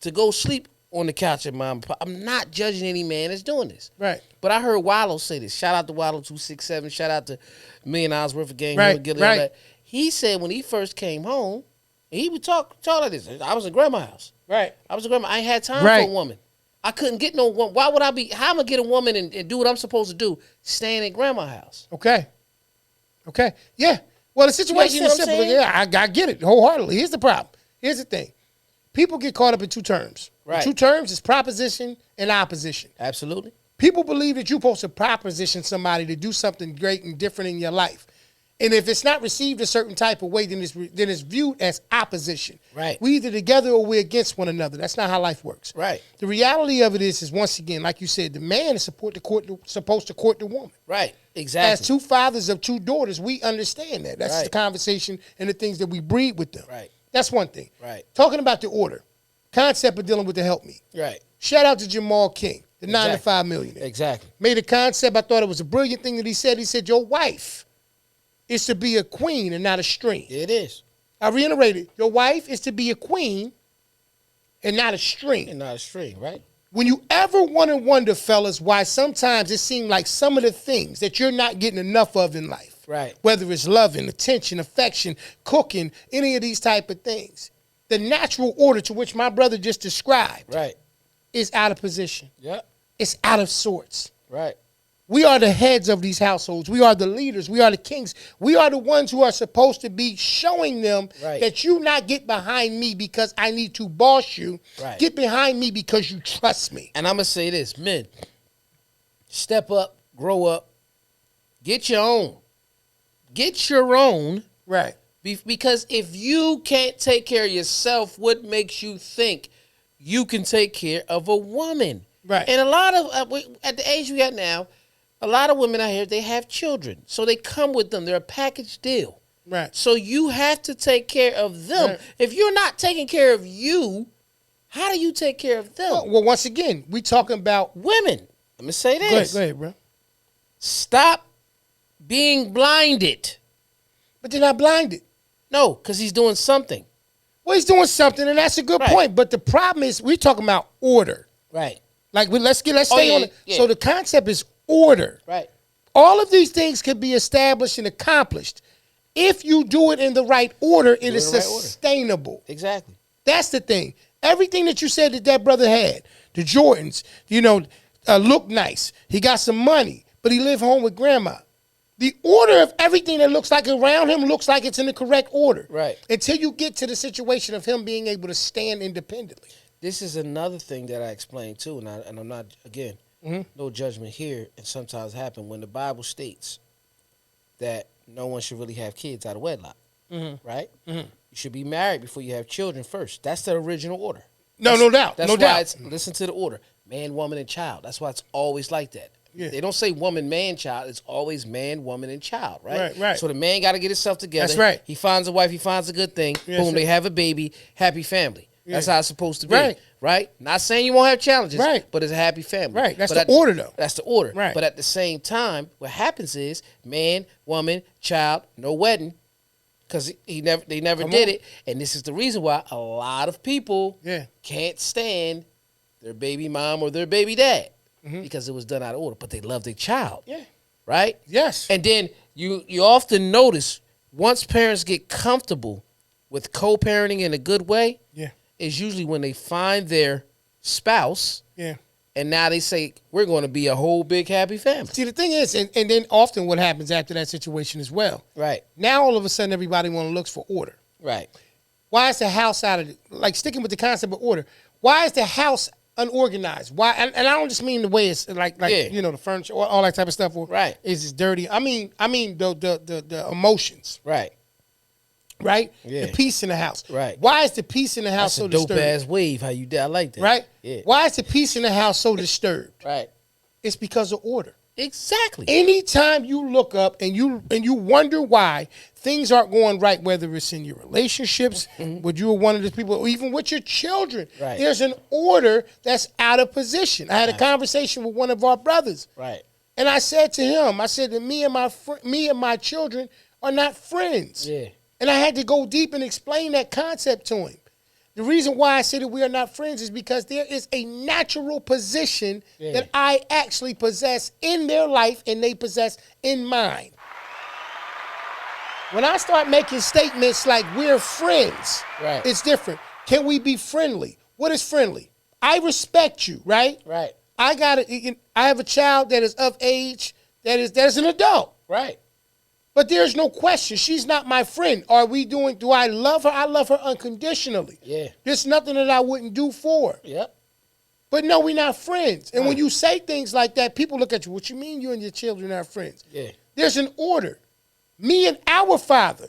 to go sleep on the couch at mom. I'm not judging any man that's doing this. Right. But I heard Wallow say this. Shout out to Wallow267. Shout out to $1 million worth of game. Right. Right. He said when he first came home, and he would talk like this. I was in grandma's house. Right. I was in grandma. I ain't had time for a woman. I couldn't get no woman. Why would I be? How am I gonna get a woman and do what I'm supposed to do staying in grandma's house? Okay. Yeah. Well, the situation is simple. Yeah, I get it wholeheartedly. Here's the problem. Here's the thing. People get caught up in 2 terms. Right. The 2 terms is proposition and opposition. Absolutely. People believe that you're supposed to proposition somebody to do something great and different in your life. And if it's not received a certain type of way, then it's viewed as opposition. Right. We either together or we're against one another. That's not how life works. Right. The reality of it is once again, like you said, the man is supposed to court the woman. Right. Exactly. As 2 fathers of 2 daughters, we understand that. That's the conversation and the things that we breed with them. Right. That's one thing. Right. Talking about the order, concept of dealing with the help me. Right. Shout out to Jamal King, the 9 to 5 millionaire. Exactly. Made a concept. I thought it was a brilliant thing that he said. He said, your wife is to be a queen and not a string. It is. I reiterated, your wife is to be a queen and not a string. And not a string, right? When you ever want to wonder, fellas, why sometimes it seems like some of the things that you're not getting enough of in life, right? Whether it's loving, attention, affection, cooking, any of these type of things, the natural order to which my brother just described, right, is out of position. Yep. It's out of sorts. Right. We are the heads of these households. We are the leaders. We are the kings. We are the ones who are supposed to be showing them that you not get behind me because I need to boss you. Right. Get behind me because you trust me. And I'm going to say this, men, step up, grow up, get your own. Get your own. Right. Because if you can't take care of yourself, what makes you think you can take care of a woman? Right. And a lot of, at the age we got now, a lot of women out here, they have children. So they come with them. They're a package deal. Right. So you have to take care of them. Right. If you're not taking care of you, how do you take care of them? Well, once again, we talking about women. Let me say this. Go ahead, bro. Stop being blinded. But they're not blinded. No, because he's doing something. Well, he's doing something, and that's a good point. But the problem is, we're talking about order. Right. Like, let's stay on it. Yeah. So the concept is order. Right. All of these things can be established and accomplished. If you do it in the right order, it is sustainable. Exactly. That's the thing. Everything that you said that brother had, the Jordans, look nice. He got some money, but he lived home with grandma. The order of everything that looks like around him looks like it's in the correct order. Right. Until you get to the situation of him being able to stand independently. This is another thing that I explained too, and I'm not, again, no judgment here, and sometimes happen when the Bible states that no one should really have kids out of wedlock, right? Mm-hmm. You should be married before you have children first. That's the original order. No doubt. That's no why doubt. listen to the order. Man, woman, and child. That's why it's always like that. Yeah. They don't say woman, man, child. It's always man, woman, and child, right? Right. So the man got to get himself together. That's right. He finds a wife. He finds a good thing. Yes, Boom, sir. they have a baby. Happy family. That's how it's supposed to be. Right. Right? Not saying you won't have challenges. Right. But it's a happy family. Right. That's But the order, though. That's the order. Right. But at the same time, what happens is man, woman, child, no wedding. Because they never did it. And this is the reason why a lot of people can't stand their baby mom or their baby dad. Because it was done out of order. But they love their child. Yeah. Right? Yes. And then you often notice once parents get comfortable with co-parenting in a good way, is usually when they find their spouse. Yeah. And now they say, we're going to be a whole big happy family. See, the thing is, and then often what happens after that situation as well. Right. Now all of a sudden everybody want to look for order. Right. Why is the house out of the, like sticking with the concept of order? Why is the house unorganized? Why? And I don't just mean the way it's like you know, the furniture or all that type of stuff. Or Right. Is it dirty? I mean the emotions. Right. Right. Yeah. The peace in the house. Right. Why is the peace in the house That's so a dope disturbed? ass wave. How you did? I like that. Right. Yeah. Why is the peace in the house so disturbed? Right. It's because of order. Exactly. Anytime you look up and you wonder why things aren't going right, whether it's in your relationships, with you or one of the people, or even with your children, Right. there's an order that's out of position. I had a conversation with one of our brothers, Right. and I said to him, I said that me and my children are not friends. Yeah. And I had to go deep and explain that concept to him. The reason why I say that we are not friends is because there is a natural position that I actually possess in their life and they possess in mine. When I start making statements like we're friends, Right. it's different. Can we be friendly? What is friendly? I respect you, right? Right. I have a child that is of age, that is an adult. Right. But there's no question. She's not my friend. Do I love her? I love her unconditionally. Yeah. There's nothing that I wouldn't do for her. Yep. But no, we're not friends. And when you say things like that, people look at you. What you mean you and your children are friends? Yeah. There's an order. Me and our father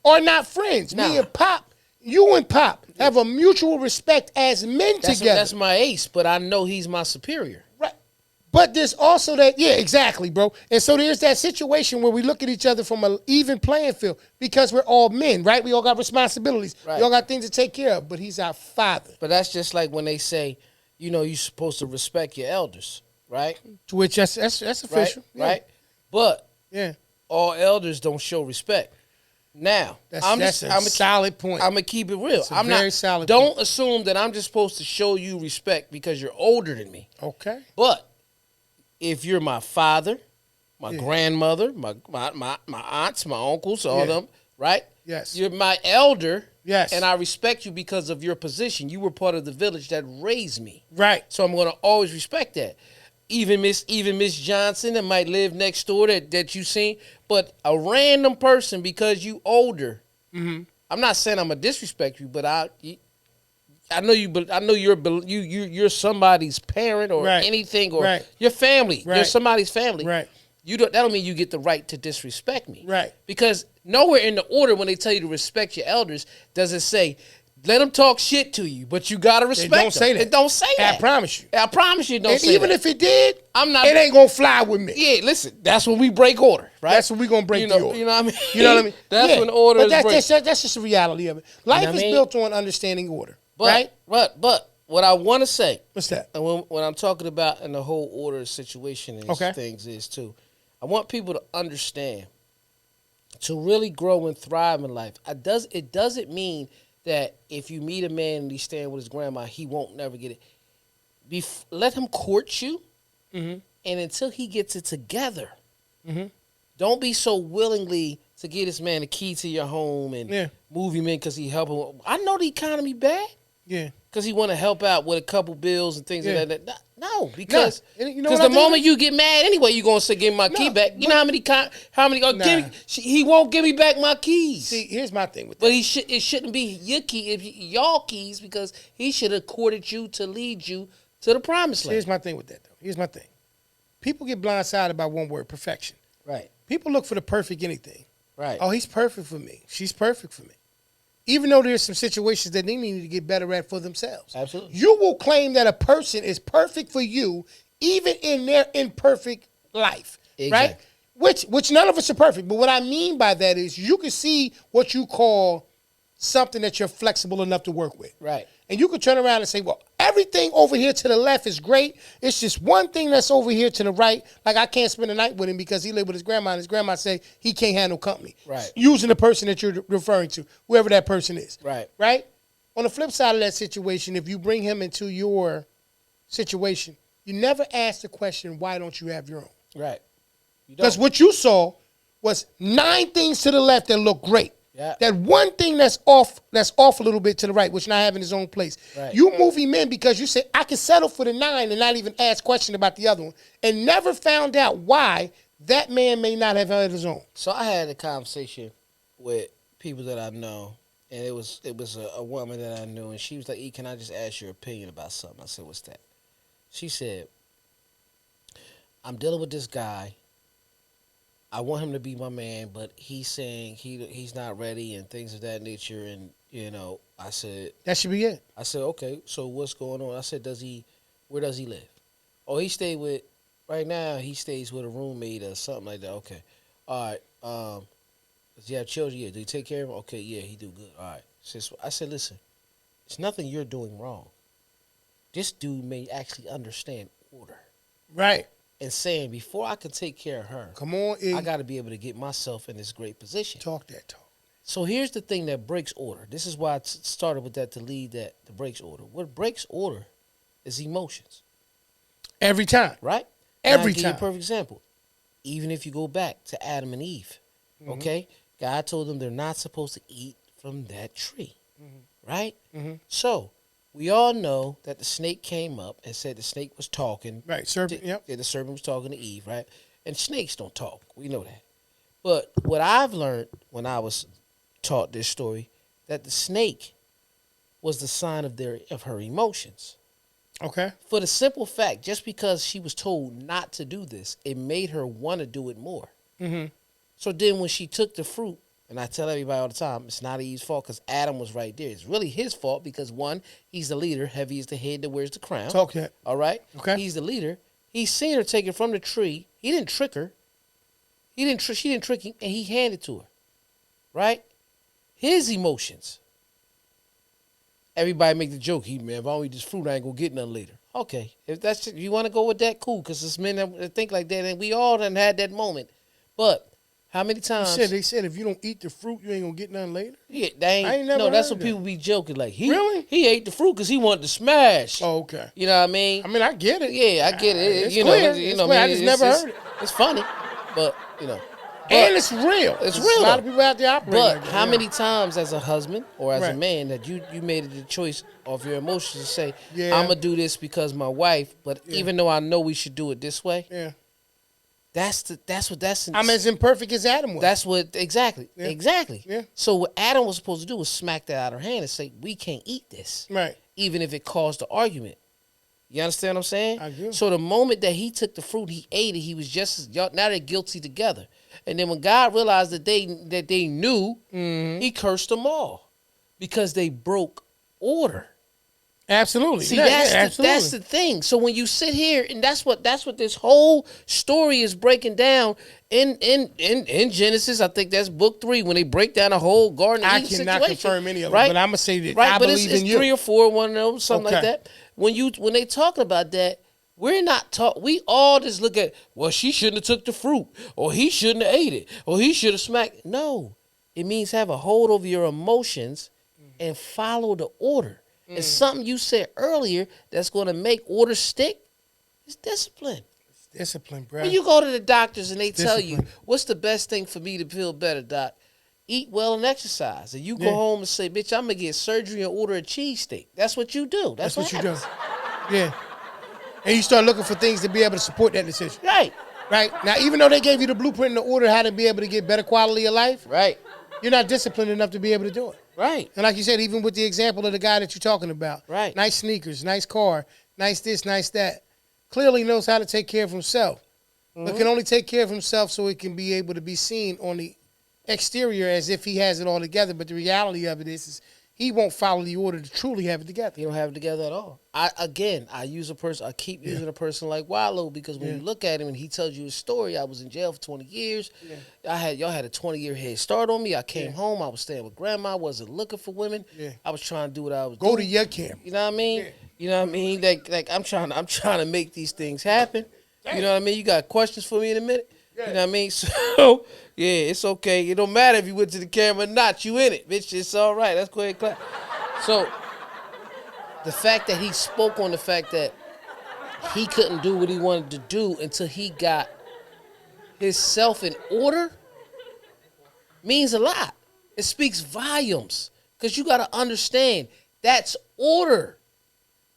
are not friends. Nah. Me and Pop, you and Pop have a mutual respect as men together. That's my ace, but I know he's my superior. Right. But there's also that, exactly, bro. And so there's that situation where we look at each other from an even playing field because we're all men, right? We all got responsibilities. Right. We all got things to take care of, but he's our father. But that's just like when they say, you know, you're supposed to respect your elders, right? To which that's official. Right? But Yeah. all elders don't show respect. Now, That's a solid point. I'm gonna keep it real. It's a very solid Don't point. assume that I'm just supposed to show you respect because you're older than me. Okay. But if you're my father, my grandmother, my aunts, my uncles, all them, right? Yes. You're my elder. Yes. And I respect you because of your position. You were part of the village that raised me. Right. So I'm gonna always respect that. Even Miss Johnson that might live next door that you seen, but a random person because you older. I'm not saying I'm gonna disrespect you, but I know you. But I know you're somebody's parent or anything or your family. You're somebody's family. Right. That don't mean you get the right to disrespect me. Right. Because nowhere in the order when they tell you to respect your elders does it say let them talk shit to you, but you gotta respect them. Don't say that. It don't say that. I promise you. I promise you it don't And say even that. if it did, It ain't gonna fly with me. Yeah, listen, that's when we break order, right? That's when we gonna break the order. You know what I mean? You know what I mean? That's when order but is that's just the reality of it. Life is what I mean? built on understanding order, But, right? But what I want to say, What's that? and when I'm talking about in the whole order situation and things is too, I want people to understand to really grow and thrive in life. It doesn't mean that if you meet a man and he's staying with his grandma, he won't never get it. Let him court you, and until he gets it together, don't be so willingly to get this man a key to your home and move him in because he helping. I know the economy bad. Yeah. Because he want to help out with a couple bills and things like that. No, because You know what I the think moment you get mad anyway, you gonna say, "Give me my key back." You know how many? He won't give me back my keys. See, here's my thing with that. But it shouldn't be your key, y'all keys, because he should have courted you to lead you to the promised land. Here's my thing with that, though. Here's my thing. People get blindsided by one word: perfection. Right. People look for the perfect anything. Right. Oh, he's perfect for me. She's perfect for me. Even though there's some situations that they need to get better at for themselves. Absolutely. You will claim that a person is perfect for you even in their imperfect life, right? Exactly. Which none of us are perfect. But what I mean by that is you can see what you call something that you're flexible enough to work with. Right. And you could turn around and say, well, everything over here to the left is great. It's just one thing that's over here to the right. Like I can't spend the night with him because he lived with his grandma, and his grandma say he can't handle company. Right. Using the person that you're referring to, whoever that person is. Right. Right? On the flip side of that situation, if you bring him into your situation, you never ask the question, why don't you have your own? Right. Because what you saw was 9 things to the left that look great. Yeah. That one thing that's off a little bit to the right, which not having his own place. Right. You move him in because you say, I can settle for the 9 and not even ask question about the other one, and never found out why that man may not have had his own. So I had a conversation with people that I know, and it was a woman that I knew, and she was like, E, can I just ask your opinion about something? I said, what's that? She said, I'm dealing with this guy. I want him to be my man, but he's saying he's not ready and things of that nature. And, I said... That should be it. I said, okay, so what's going on? I said, where does he live? Oh, right now he stays with a roommate or something like that. Okay. All right. Does he have children? Yeah. Do he take care of them? Okay, yeah, he do good. All right. I said, listen, it's nothing you're doing wrong. This dude may actually understand order. Right. And saying, before I can take care of her, come on, E. I got to be able to get myself in this great position. Talk that talk. So here's the thing that breaks order. This is why I started with that to lead that to breaks order. What breaks order is emotions. Every time. Right? Every I'll give time. you a perfect example. Even if you go back to Adam and Eve, okay? God told them they're not supposed to eat from that tree, right? So we all know that the snake came up and said the snake was talking. Right, serpent, yep. The serpent was talking to Eve, right? And snakes don't talk. We know that. But what I've learned when I was taught this story, that the snake was the sign of her emotions. Okay. For the simple fact, just because she was told not to do this, it made her want to do it more. So then when she took the fruit, and I tell everybody all the time, it's not Eve's fault because Adam was right there. It's really his fault because, one, he's the leader. Heavy is the head that wears the crown. Talk that. All right? Okay. He's the leader. He's seen her take it from the tree. He didn't trick her. She didn't trick him, and he handed to her. Right? His emotions. Everybody make the joke, man, if I don't eat this fruit, I ain't going to get nothing later. Okay. If you want to go with that, cool, because it's men that think like that, and we all done had that moment. But how many times... They said if you don't eat the fruit, you ain't going to get nothing later? Yeah, I ain't never that's heard what that. people be joking. Like, Really? He ate the fruit because he wanted to smash. Oh, okay. You know what I mean? I mean, I get it. Yeah, I get it. It's clear. I just never heard it. It's funny, but, And it's real. It's There's real. A lot of people out there operating But like that, how yeah. many times as a husband or as a Right. man that you made the choice of your emotions to say, Yeah. I'm going to do this because my wife, but even though I know we should do it this way, Yeah. I'm as imperfect as Adam was. That's what, exactly. Yeah. Exactly. Yeah. So what Adam was supposed to do was smack that out of her hand and say, we can't eat this. Right. Even if it caused the argument. You understand what I'm saying? I do. So the moment that he took the fruit, he ate it, he was now they're guilty together. And then when God realized that they knew, he cursed them all because they broke order. Absolutely. See, absolutely. that's the thing. So when you sit here, and that's what this whole story is breaking down in Genesis. I think that's book 3 when they break down the whole Garden of I Eden cannot situation, confirm any of it, right? but I'm gonna say that right, I but believe it's in you. 3 or 4, one of those, something like Okay. that. When they talking about that, we're not we all just look at, well, she shouldn't have took the fruit, or he shouldn't have ate it, or he should have smacked. No, it means have a hold over your emotions and follow the order. It's something you said earlier that's going to make order stick. It's discipline. Discipline, bro. When you go to the doctors and they tell you, Discipline. what's the best thing for me to feel better, doc? Eat well and exercise. And you go home and say, bitch, I'm going to get surgery and order a cheesesteak. That's what you do. That's what you do. happens. Yeah. And you start looking for things to be able to support that decision. Right. Right? Now, even though they gave you the blueprint and the order how to be able to get better quality of life, Right. you're not disciplined enough to be able to do it. Right. And like you said, even with the example of the guy that you're talking about, Right. nice sneakers, nice car, nice this, nice that, clearly knows how to take care of himself, but can only take care of himself so it can be able to be seen on the exterior as if he has it all together. But the reality of it is he won't follow the order to truly have it together. You don't have it together at all. I use a person. I keep using a person like Wallow because when you look at him and he tells you his story, I was in jail for 20 years. Yeah. Y'all had a 20-year head start on me. I came home. I was staying with grandma. I wasn't looking for women. Yeah. I was trying to do what I was doing. Go to your camp. You know what I mean? Yeah. You know what I mean? Like I'm trying to make these things happen. Damn. You know what I mean? You got questions for me in a minute? Yeah. You know what I mean? So, yeah, it's okay. It don't matter if you went to the camera or not. You in it, bitch. It's all right. Let's go ahead and clap. So, the fact that he spoke on the fact that he couldn't do what he wanted to do until he got himself in order means a lot. It speaks volumes because you got to understand that's order.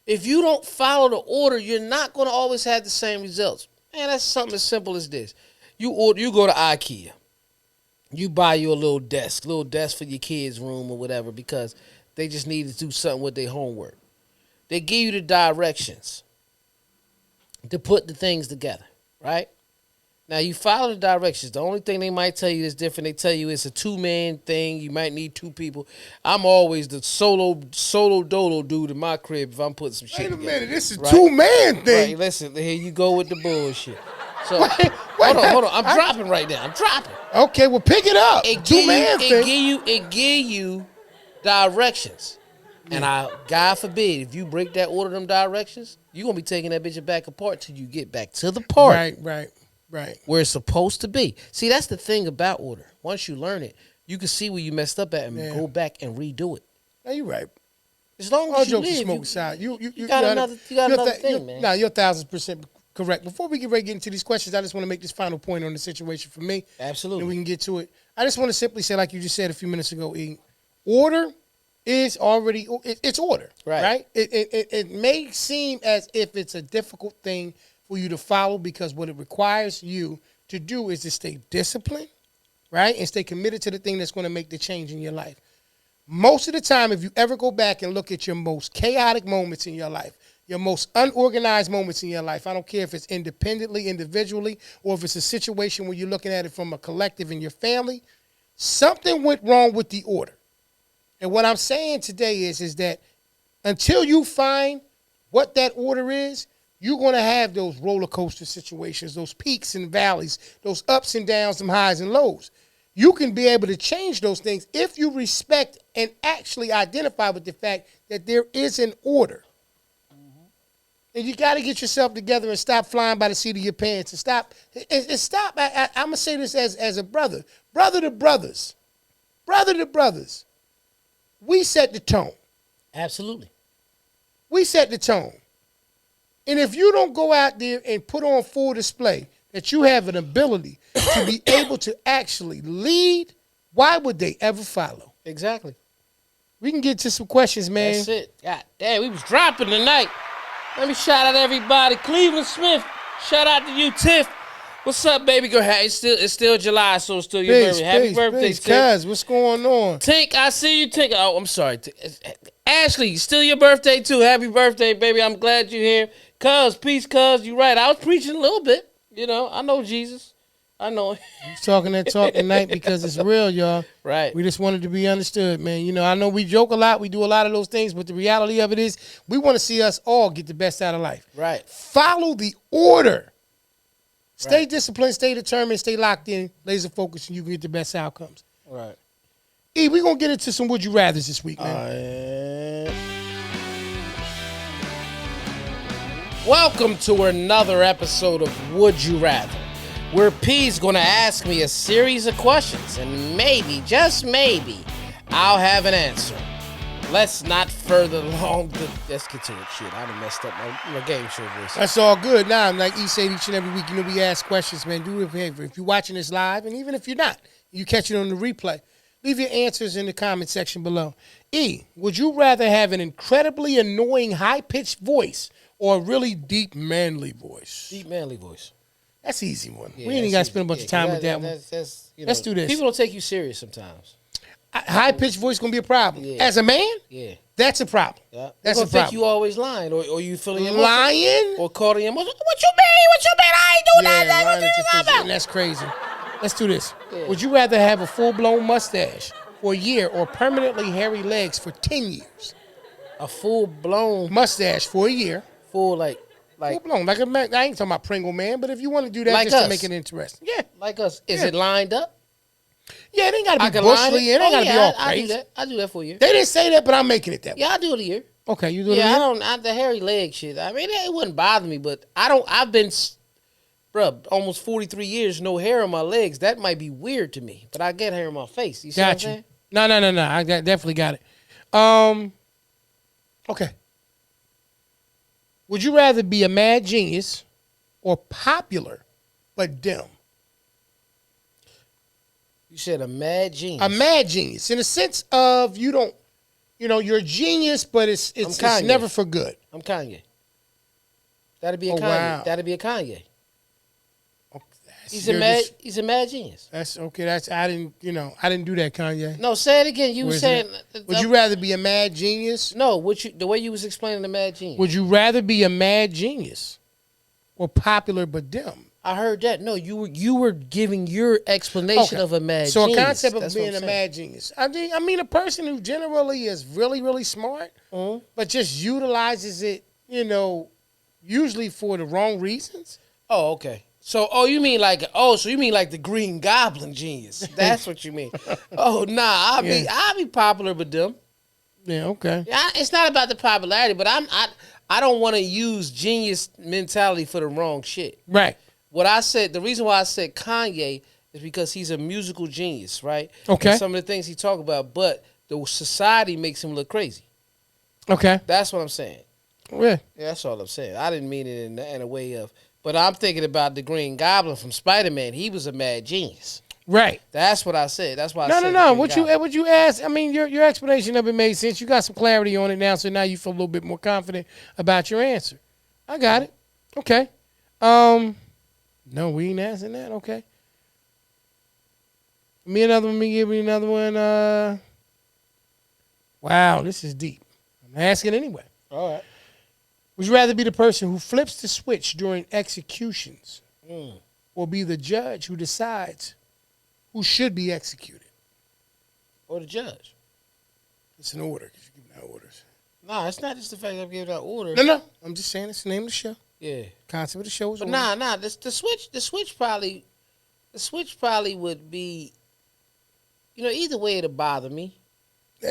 If you don't follow the order, you're not going to always have the same results. Man, that's something as simple as this. You go to IKEA. You buy you a little desk for your kids' room or whatever because they just need to do something with their homework. They give you the directions to put the things together, right? Now, you follow the directions. The only thing they might tell you is different. They tell you it's a two-man thing. You might need two people. I'm always the solo dolo dude in my crib if I'm putting some shit together. Wait a minute. This is a two-man thing. Right, listen, here you go with the bullshit. So, hold on. I'm dropping right now. I'm dropping. Okay, well, pick it up. Two-man thing. It give you directions. And God forbid, if you break that order of them directions, you're going to be taking that bitch back apart till you get back to the part. Right. Where it's supposed to be. See, that's the thing about order. Once you learn it, you can see where you messed up at and go back and redo it. No, you're right. As long as you live, you got another thing, man. Nah, you're 1,000% correct. Before we get ready to get into these questions, I just want to make this final point on the situation for me. Absolutely. And we can get to it. I just want to simply say, like you just said a few minutes ago, E, order is already, it's order, right? It may seem as if it's a difficult thing for you to follow because what it requires you to do is to stay disciplined, right? And stay committed to the thing that's going to make the change in your life. Most of the time, if you ever go back and look at your most chaotic moments in your life, your most unorganized moments in your life, I don't care if it's independently, individually, or if it's a situation where you're looking at it from a collective in your family, something went wrong with the order. And what I'm saying today is that until you find what that order is, you're going to have those roller coaster situations, those peaks and valleys, those ups and downs, some highs and lows. You can be able to change those things if you respect and actually identify with the fact that there is an order. Mm-hmm. And you got to get yourself together and stop flying by the seat of your pants and stop. I'm going to say this as a brother to brothers. We set the tone. Absolutely. We set the tone. And if you don't go out there and put on full display that you have an ability to be able to actually lead, why would they ever follow? Exactly. We can get to some questions, man. That's it. God damn, we was dropping tonight. Let me shout out everybody. Cleveland Smith, shout out to you, Tiff. What's up, baby girl? Hey, it's still July, so it's still your birthday. Happy birthday, Tiff. Cuz, what's going on? Tink, I see you, Tink. Oh, I'm sorry. Ashley, still your birthday, too. Happy birthday, baby. I'm glad you're here. Cuz, peace, cuz. You right. I was preaching a little bit. You know, I know Jesus. I know. You talking that talk tonight because it's real, y'all. Right. We just wanted to be understood, man. You know, I know we joke a lot. We do a lot of those things. But the reality of it is we want to see us all get the best out of life. Right. Follow the order. Stay disciplined, stay determined, stay locked in, laser focused, and you can get the best outcomes. Right. E, we're going to get into some Would You Rathers this week, man. Welcome to another episode of Would You Rather, where P's going to ask me a series of questions, and maybe, just maybe, I'll have an answer. Let's not further along. Let's get to it. Shit, I done messed up my game show voice. That's all good. Now, like E said each and every week, you know, we ask questions, man. Do it if you're watching this live, and even if you're not, you catch it on the replay. Leave your answers in the comment section below. E, would you rather have an incredibly annoying high-pitched voice or a really deep, manly voice? Deep, manly voice. That's an easy one. We ain't got to spend a bunch of time with that one. Let's do this. People don't take you serious sometimes. High-pitched voice going to be a problem. Yeah. As a man? Yeah. That's a problem. Yeah. That's a problem. think you always lying or you feeling lying? Or calling your emotions. What you mean? I ain't doing that. That's crazy. Let's do this. Yeah. Would you rather have a full-blown mustache for a year or permanently hairy legs for 10 years. A full blown Mustache for a year. full Full blown. Like I ain't talking about Pringle Man, but if you want to do that Like just to us. make it interesting. Yeah. like us. Is Yeah. it lined up? Yeah, it ain't got I to be can line bushly. It ain't got to be all I do crazy. that. I do that for a year. They didn't say that, but I'm making it that way. Yeah, I do it a year. Okay, you do it Yeah, again? I don't. The hairy leg shit. I mean, it wouldn't bother me, but I don't. I've been, bruh, almost 43 years, no hair on my legs. That might be weird to me, but I get hair on my face. You see what I'm Got you. saying? No. Definitely got it. Okay. Would you rather be a mad genius or popular but dumb? You said a mad genius. A mad genius, in the sense of you're a genius, but it's Kanye. never for good. I'm Kanye. That'd be a Oh, Kanye. wow. That'd be a Kanye. He's He's a mad genius. That's okay. I didn't do that, Kanye. No, say it again. You were Where's saying. Would you rather be a mad genius? No, the way you was explaining the mad genius. Would you rather be a mad genius or popular but dumb? I heard that. No, you were giving your explanation of a mad so genius. a concept of That's what being I'm a saying. mad genius. I mean a person who generally is really, really smart, but just utilizes it, usually for the wrong reasons. Oh, okay. So, you mean like the Green Goblin genius? That's what you mean. Oh, nah, I'll be popular but dumb. Yeah, okay. Yeah, it's not about the popularity, but I don't want to use genius mentality for the wrong shit. Right. The reason why I said Kanye is because he's a musical genius, right? Okay. And some of the things he talk about, but the society makes him look crazy. Okay. That's what I'm saying. Yeah. Yeah, that's all I'm saying. I didn't mean it in a way of, but I'm thinking about the Green Goblin from Spider-Man. He was a mad genius. Right. That's what I said. That's why I said No. Green What Goblin. you asked, I mean, your explanation of it made sense. You got some clarity on it now, so now you feel a little bit more confident about your answer. I got it. Okay. No, we ain't asking that. Okay. Give me another one. Wow, this is deep. I'm asking anyway. All right. Would you rather be the person who flips the switch during executions or be the judge who decides who should be executed? Or the judge. It's an order because you're giving out orders. Nah, it's not just the fact that I'm giving out orders. No. I'm just saying it's the name of the show. Yeah. Concept of the show is But order. nah. The switch probably would be, either way it'll bother me.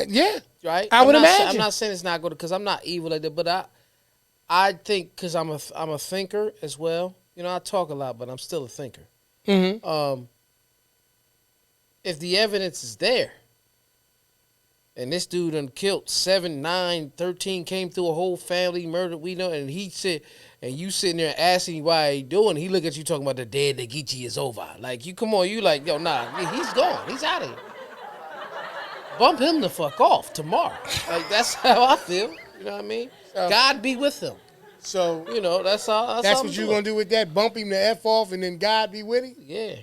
Yeah. Right? I would imagine. I'm not saying it's not good because I'm not evil like that, but I think because I'm a thinker as well. I talk a lot, but I'm still a thinker. Mm-hmm. If the evidence is there, and this dude done killed 7, 9, 13, came through a whole family, murdered, and he said, and you sitting there asking why he doing, he look at you talking about the dead Negichi is over. Like, you come on, you like, yo, nah, he's gone. He's out of here. Bump him the fuck off tomorrow. Like, that's how I feel. You know what I mean? So- God be with him. So That's all. that's what you're going to do with that? Bump him the F off and then God be with him? Yeah.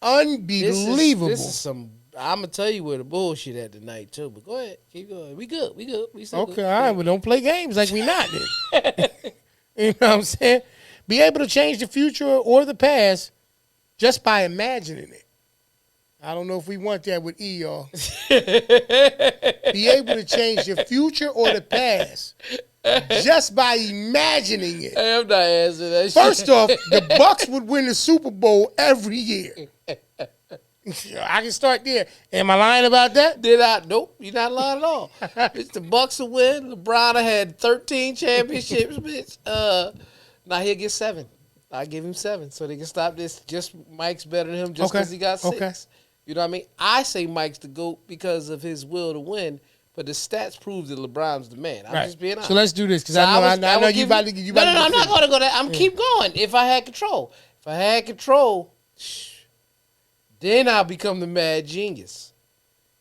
Unbelievable. This is some. I'm gonna tell you where the bullshit at tonight too. But go ahead, keep going. We good. We still Okay, good. all right. Well, don't play games like we not then. You know what I'm saying? Be able to change the future or the past just by imagining it. I don't know if we want that with E, y'all. Be able to change the future or the past just by imagining it. Hey, I'm not answering that. First off, the Bucks would win the Super Bowl every year. I can start there. Am I lying about that? Did I? Nope. You're not lying at all. It's the Bucks will win. LeBron had 13 championships, bitch. Now he'll get 7. I give him 7 so they can stop this. Just Mike's better than him just because he got 6. Okay. You know what I mean? I say Mike's the GOAT because of his will to win, but the stats prove that LeBron's the man. I'm just being honest. So let's do this because So I know would you give about to you- you No, about to I'm not going to go there. I'm keep going. If I had control, then I'll become the mad genius.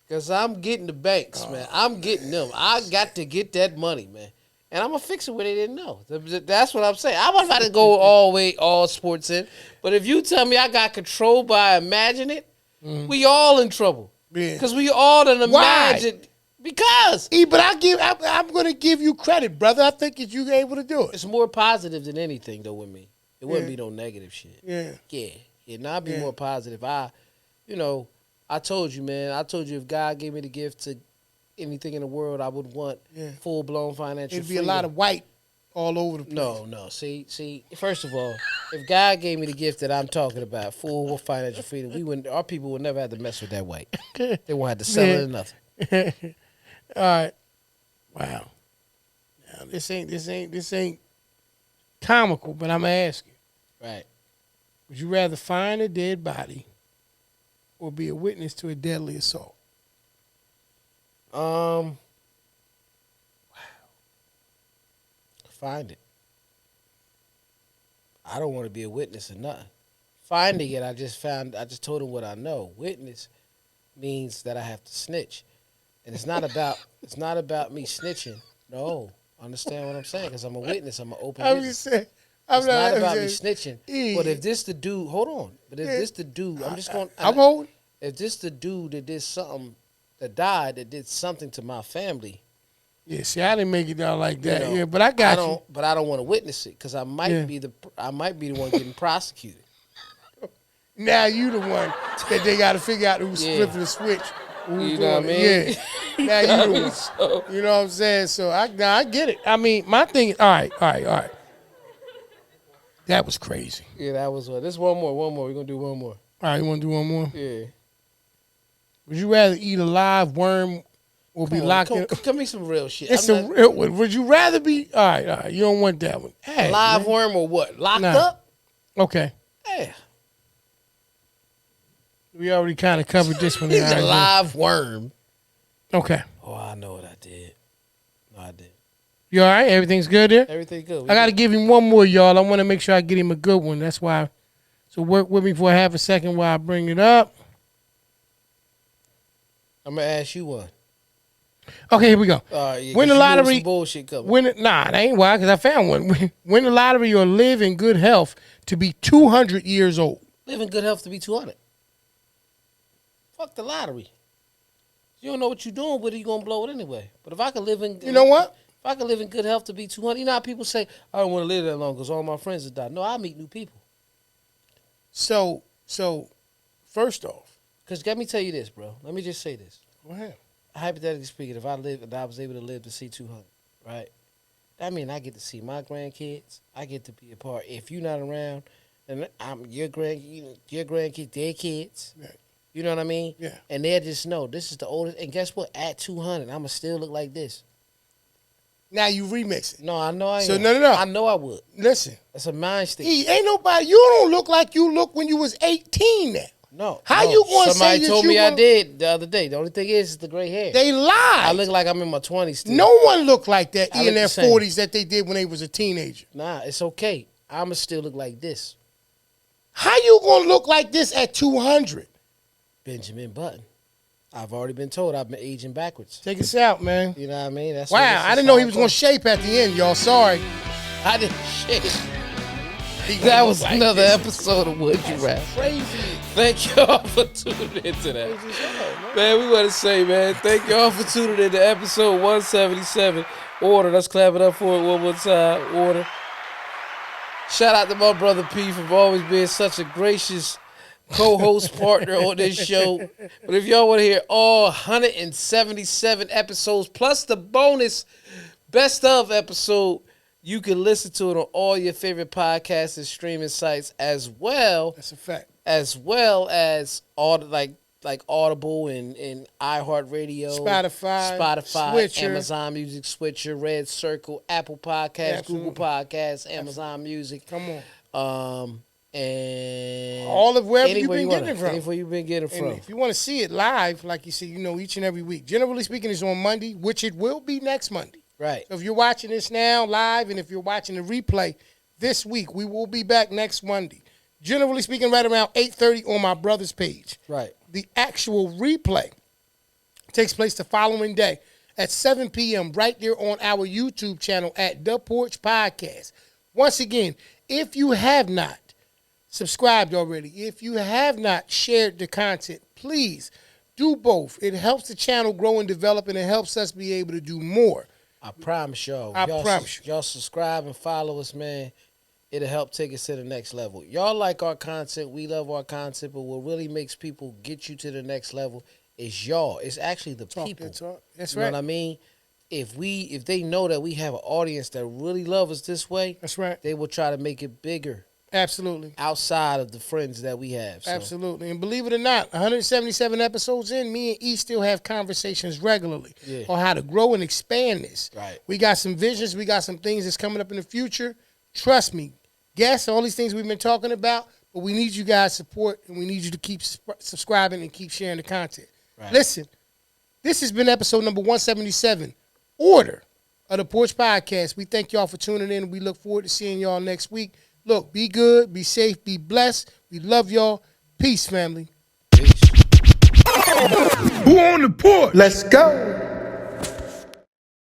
Because I'm getting the banks, man. I'm getting them. I got to get that money, man. And I'm going to fix it where they didn't know. That's what I'm saying. I'm not about to go all sports in. But if you tell me I got control by imagining it, we all in trouble. Yeah. Because we all done imagined. Because But I'm going to give you credit, brother. I think that you're able to do it. it's more positive than anything, though, with me. It wouldn't be no negative shit. Yeah. Yeah. Now I'd be Yeah. more positive. I told you, man. I told you if God gave me the gift to anything in the world, I would want full blown financial It'd be freedom. a lot of white all over the place. No. See. First of all, if God gave me the gift that I'm talking about, full financial freedom, our people would never have to mess with that white. They won't have to sell it or nothing. All right. Wow. Now this ain't comical, but I'm asking. Right. Would you rather find a dead body or be a witness to a deadly assault? Wow. Find it. I don't want to be a witness or nothing. Finding it, I just told him what I know. Witness means that I have to snitch. And it's not about me snitching. No. Understand what I'm saying? Because I'm a witness. I'm an open I'm witness. just saying. It's not about me snitching. But if this the dude, hold on. But if this the dude, I'm just going. I'm holding. If this the dude that did something, that died, that did something to my family. Yeah, see, I didn't make it out like that. You know, yeah, but I got you. But I don't want to witness it because I might be the one getting prosecuted. Now you the one that they got to figure out who's flipping the switch. You know what I mean? Yeah. Now you the one. So, you know what I'm saying? So I get it. I mean, my thing is, all right. That was crazy. Yeah, that was one. This one more. We're going to do one more. All right, you want to do one more? Yeah. Would you rather eat a live worm or be locked in? Give me some real shit. It's a real one. Would you rather be? All right. You don't want that one. Hey, live worm or what? Locked up? Okay. Yeah. We already kind of covered this one. He's a live worm. Okay. Oh, I know what I did. No, I did. You all right? Everything's good there? Everything good. I got to give him one more, y'all. I want to make sure I get him a good one. That's why. So work with me for a half a second while I bring it up. I'm going to ask you one. Okay, here we go. Yeah, win the lottery. Bullshit coming. That ain't why, because I found one. Win the lottery or live in good health to be 200 years old. Live in good health to be 200. Fuck the lottery. You don't know what you're doing, but you're going to blow it anyway. But if I could live in... You know what? If I could live in good health to be 200, you know how people say, I don't want to live that long because all my friends have died. No, I meet new people. So first off. Because let me tell you this, bro. Let me just say this. Go ahead. Hypothetically speaking, if I was able to live to see 200, right? That means I get to see my grandkids. I get to be a part. If you're not around, then I'm your grandkids, their kids. Right. You know what I mean? Yeah. And they'll just know this is the oldest. And guess what? At 200, I'ma still look like this. Now you remix it. No, I know I ain't. So no. I know I would. Listen. That's a mind state. Ain't nobody. You don't look like you look when you was 18 now. No. How you going to say Somebody that told you me I gonna- did the other day. The only thing is the gray hair. They lied. I look like I'm in my 20s still. No one looked like that I in look their the same. 40s that they did when they was a teenager. Nah, it's okay. I'ma still look like this. How you gonna look like this at 200? Benjamin Button. I've already been told I've been aging backwards. Take us out, man. You know what I mean? That's Wow, I didn't know he was gonna shape at the end, y'all. Sorry. I didn't shit. That was like another this. episode of Would You Rather. Crazy. Thank y'all for tuning into that. Man, we want to say, man, thank y'all for tuning in to episode 177. Order. Let's clap it up for it one more time. Order. Shout out to my brother P for always being such a gracious co-host partner on this show. But if y'all want to hear all 177 episodes plus the bonus best of episode, you can listen to it on all your favorite podcasts and streaming sites as well. That's a fact. As well as all the, like Audible and iHeartRadio, Spotify, Switcher. Amazon Music, Switcher, Red Circle, Apple Podcasts, Absolutely. Google Podcasts, Amazon Music. Come on. And All of wherever you've anywhere been you getting wanna- it from. Anywhere you've been getting it And from. if you want to see it live, like you see, each and every week. Generally speaking, it's on Monday, which it will be next Monday. Right. So if you're watching this now live, and if you're watching the replay this week, we will be back next Monday. Generally speaking, right around 8:30 on my brother's page. Right. The actual replay takes place the following day at 7 p.m. right there on our YouTube channel at The Porch Podcast. Once again, if you have not subscribed already, if you have not shared the content, please do both. It helps the channel grow and develop, and it helps us be able to do more. I promise y'all. I promise you. Y'all subscribe and follow us, man. it'll help take us to the next level. Y'all like our content. We love our content. But what really makes people get you to the next level is y'all. It's actually the people. That's you right. know what I mean? If they know that we have an audience that really love us this way, That's right. they will try to make it bigger. Absolutely. Outside of the friends that we have. So. Absolutely. And believe it or not, 177 episodes in, me and E still have conversations regularly on how to grow and expand this. Right. We got some visions. We got some things that's coming up in the future. Trust me. Guess all these things we've been talking about, but we need you guys' support, and we need you to keep subscribing and keep sharing the content. Right. Listen, this has been episode number 177, Order of the Porch Podcast. We thank y'all for tuning in, and we look forward to seeing y'all next week. Look, be good, be safe, be blessed. We love y'all. Peace, family. Peace. Who on the porch? Let's go.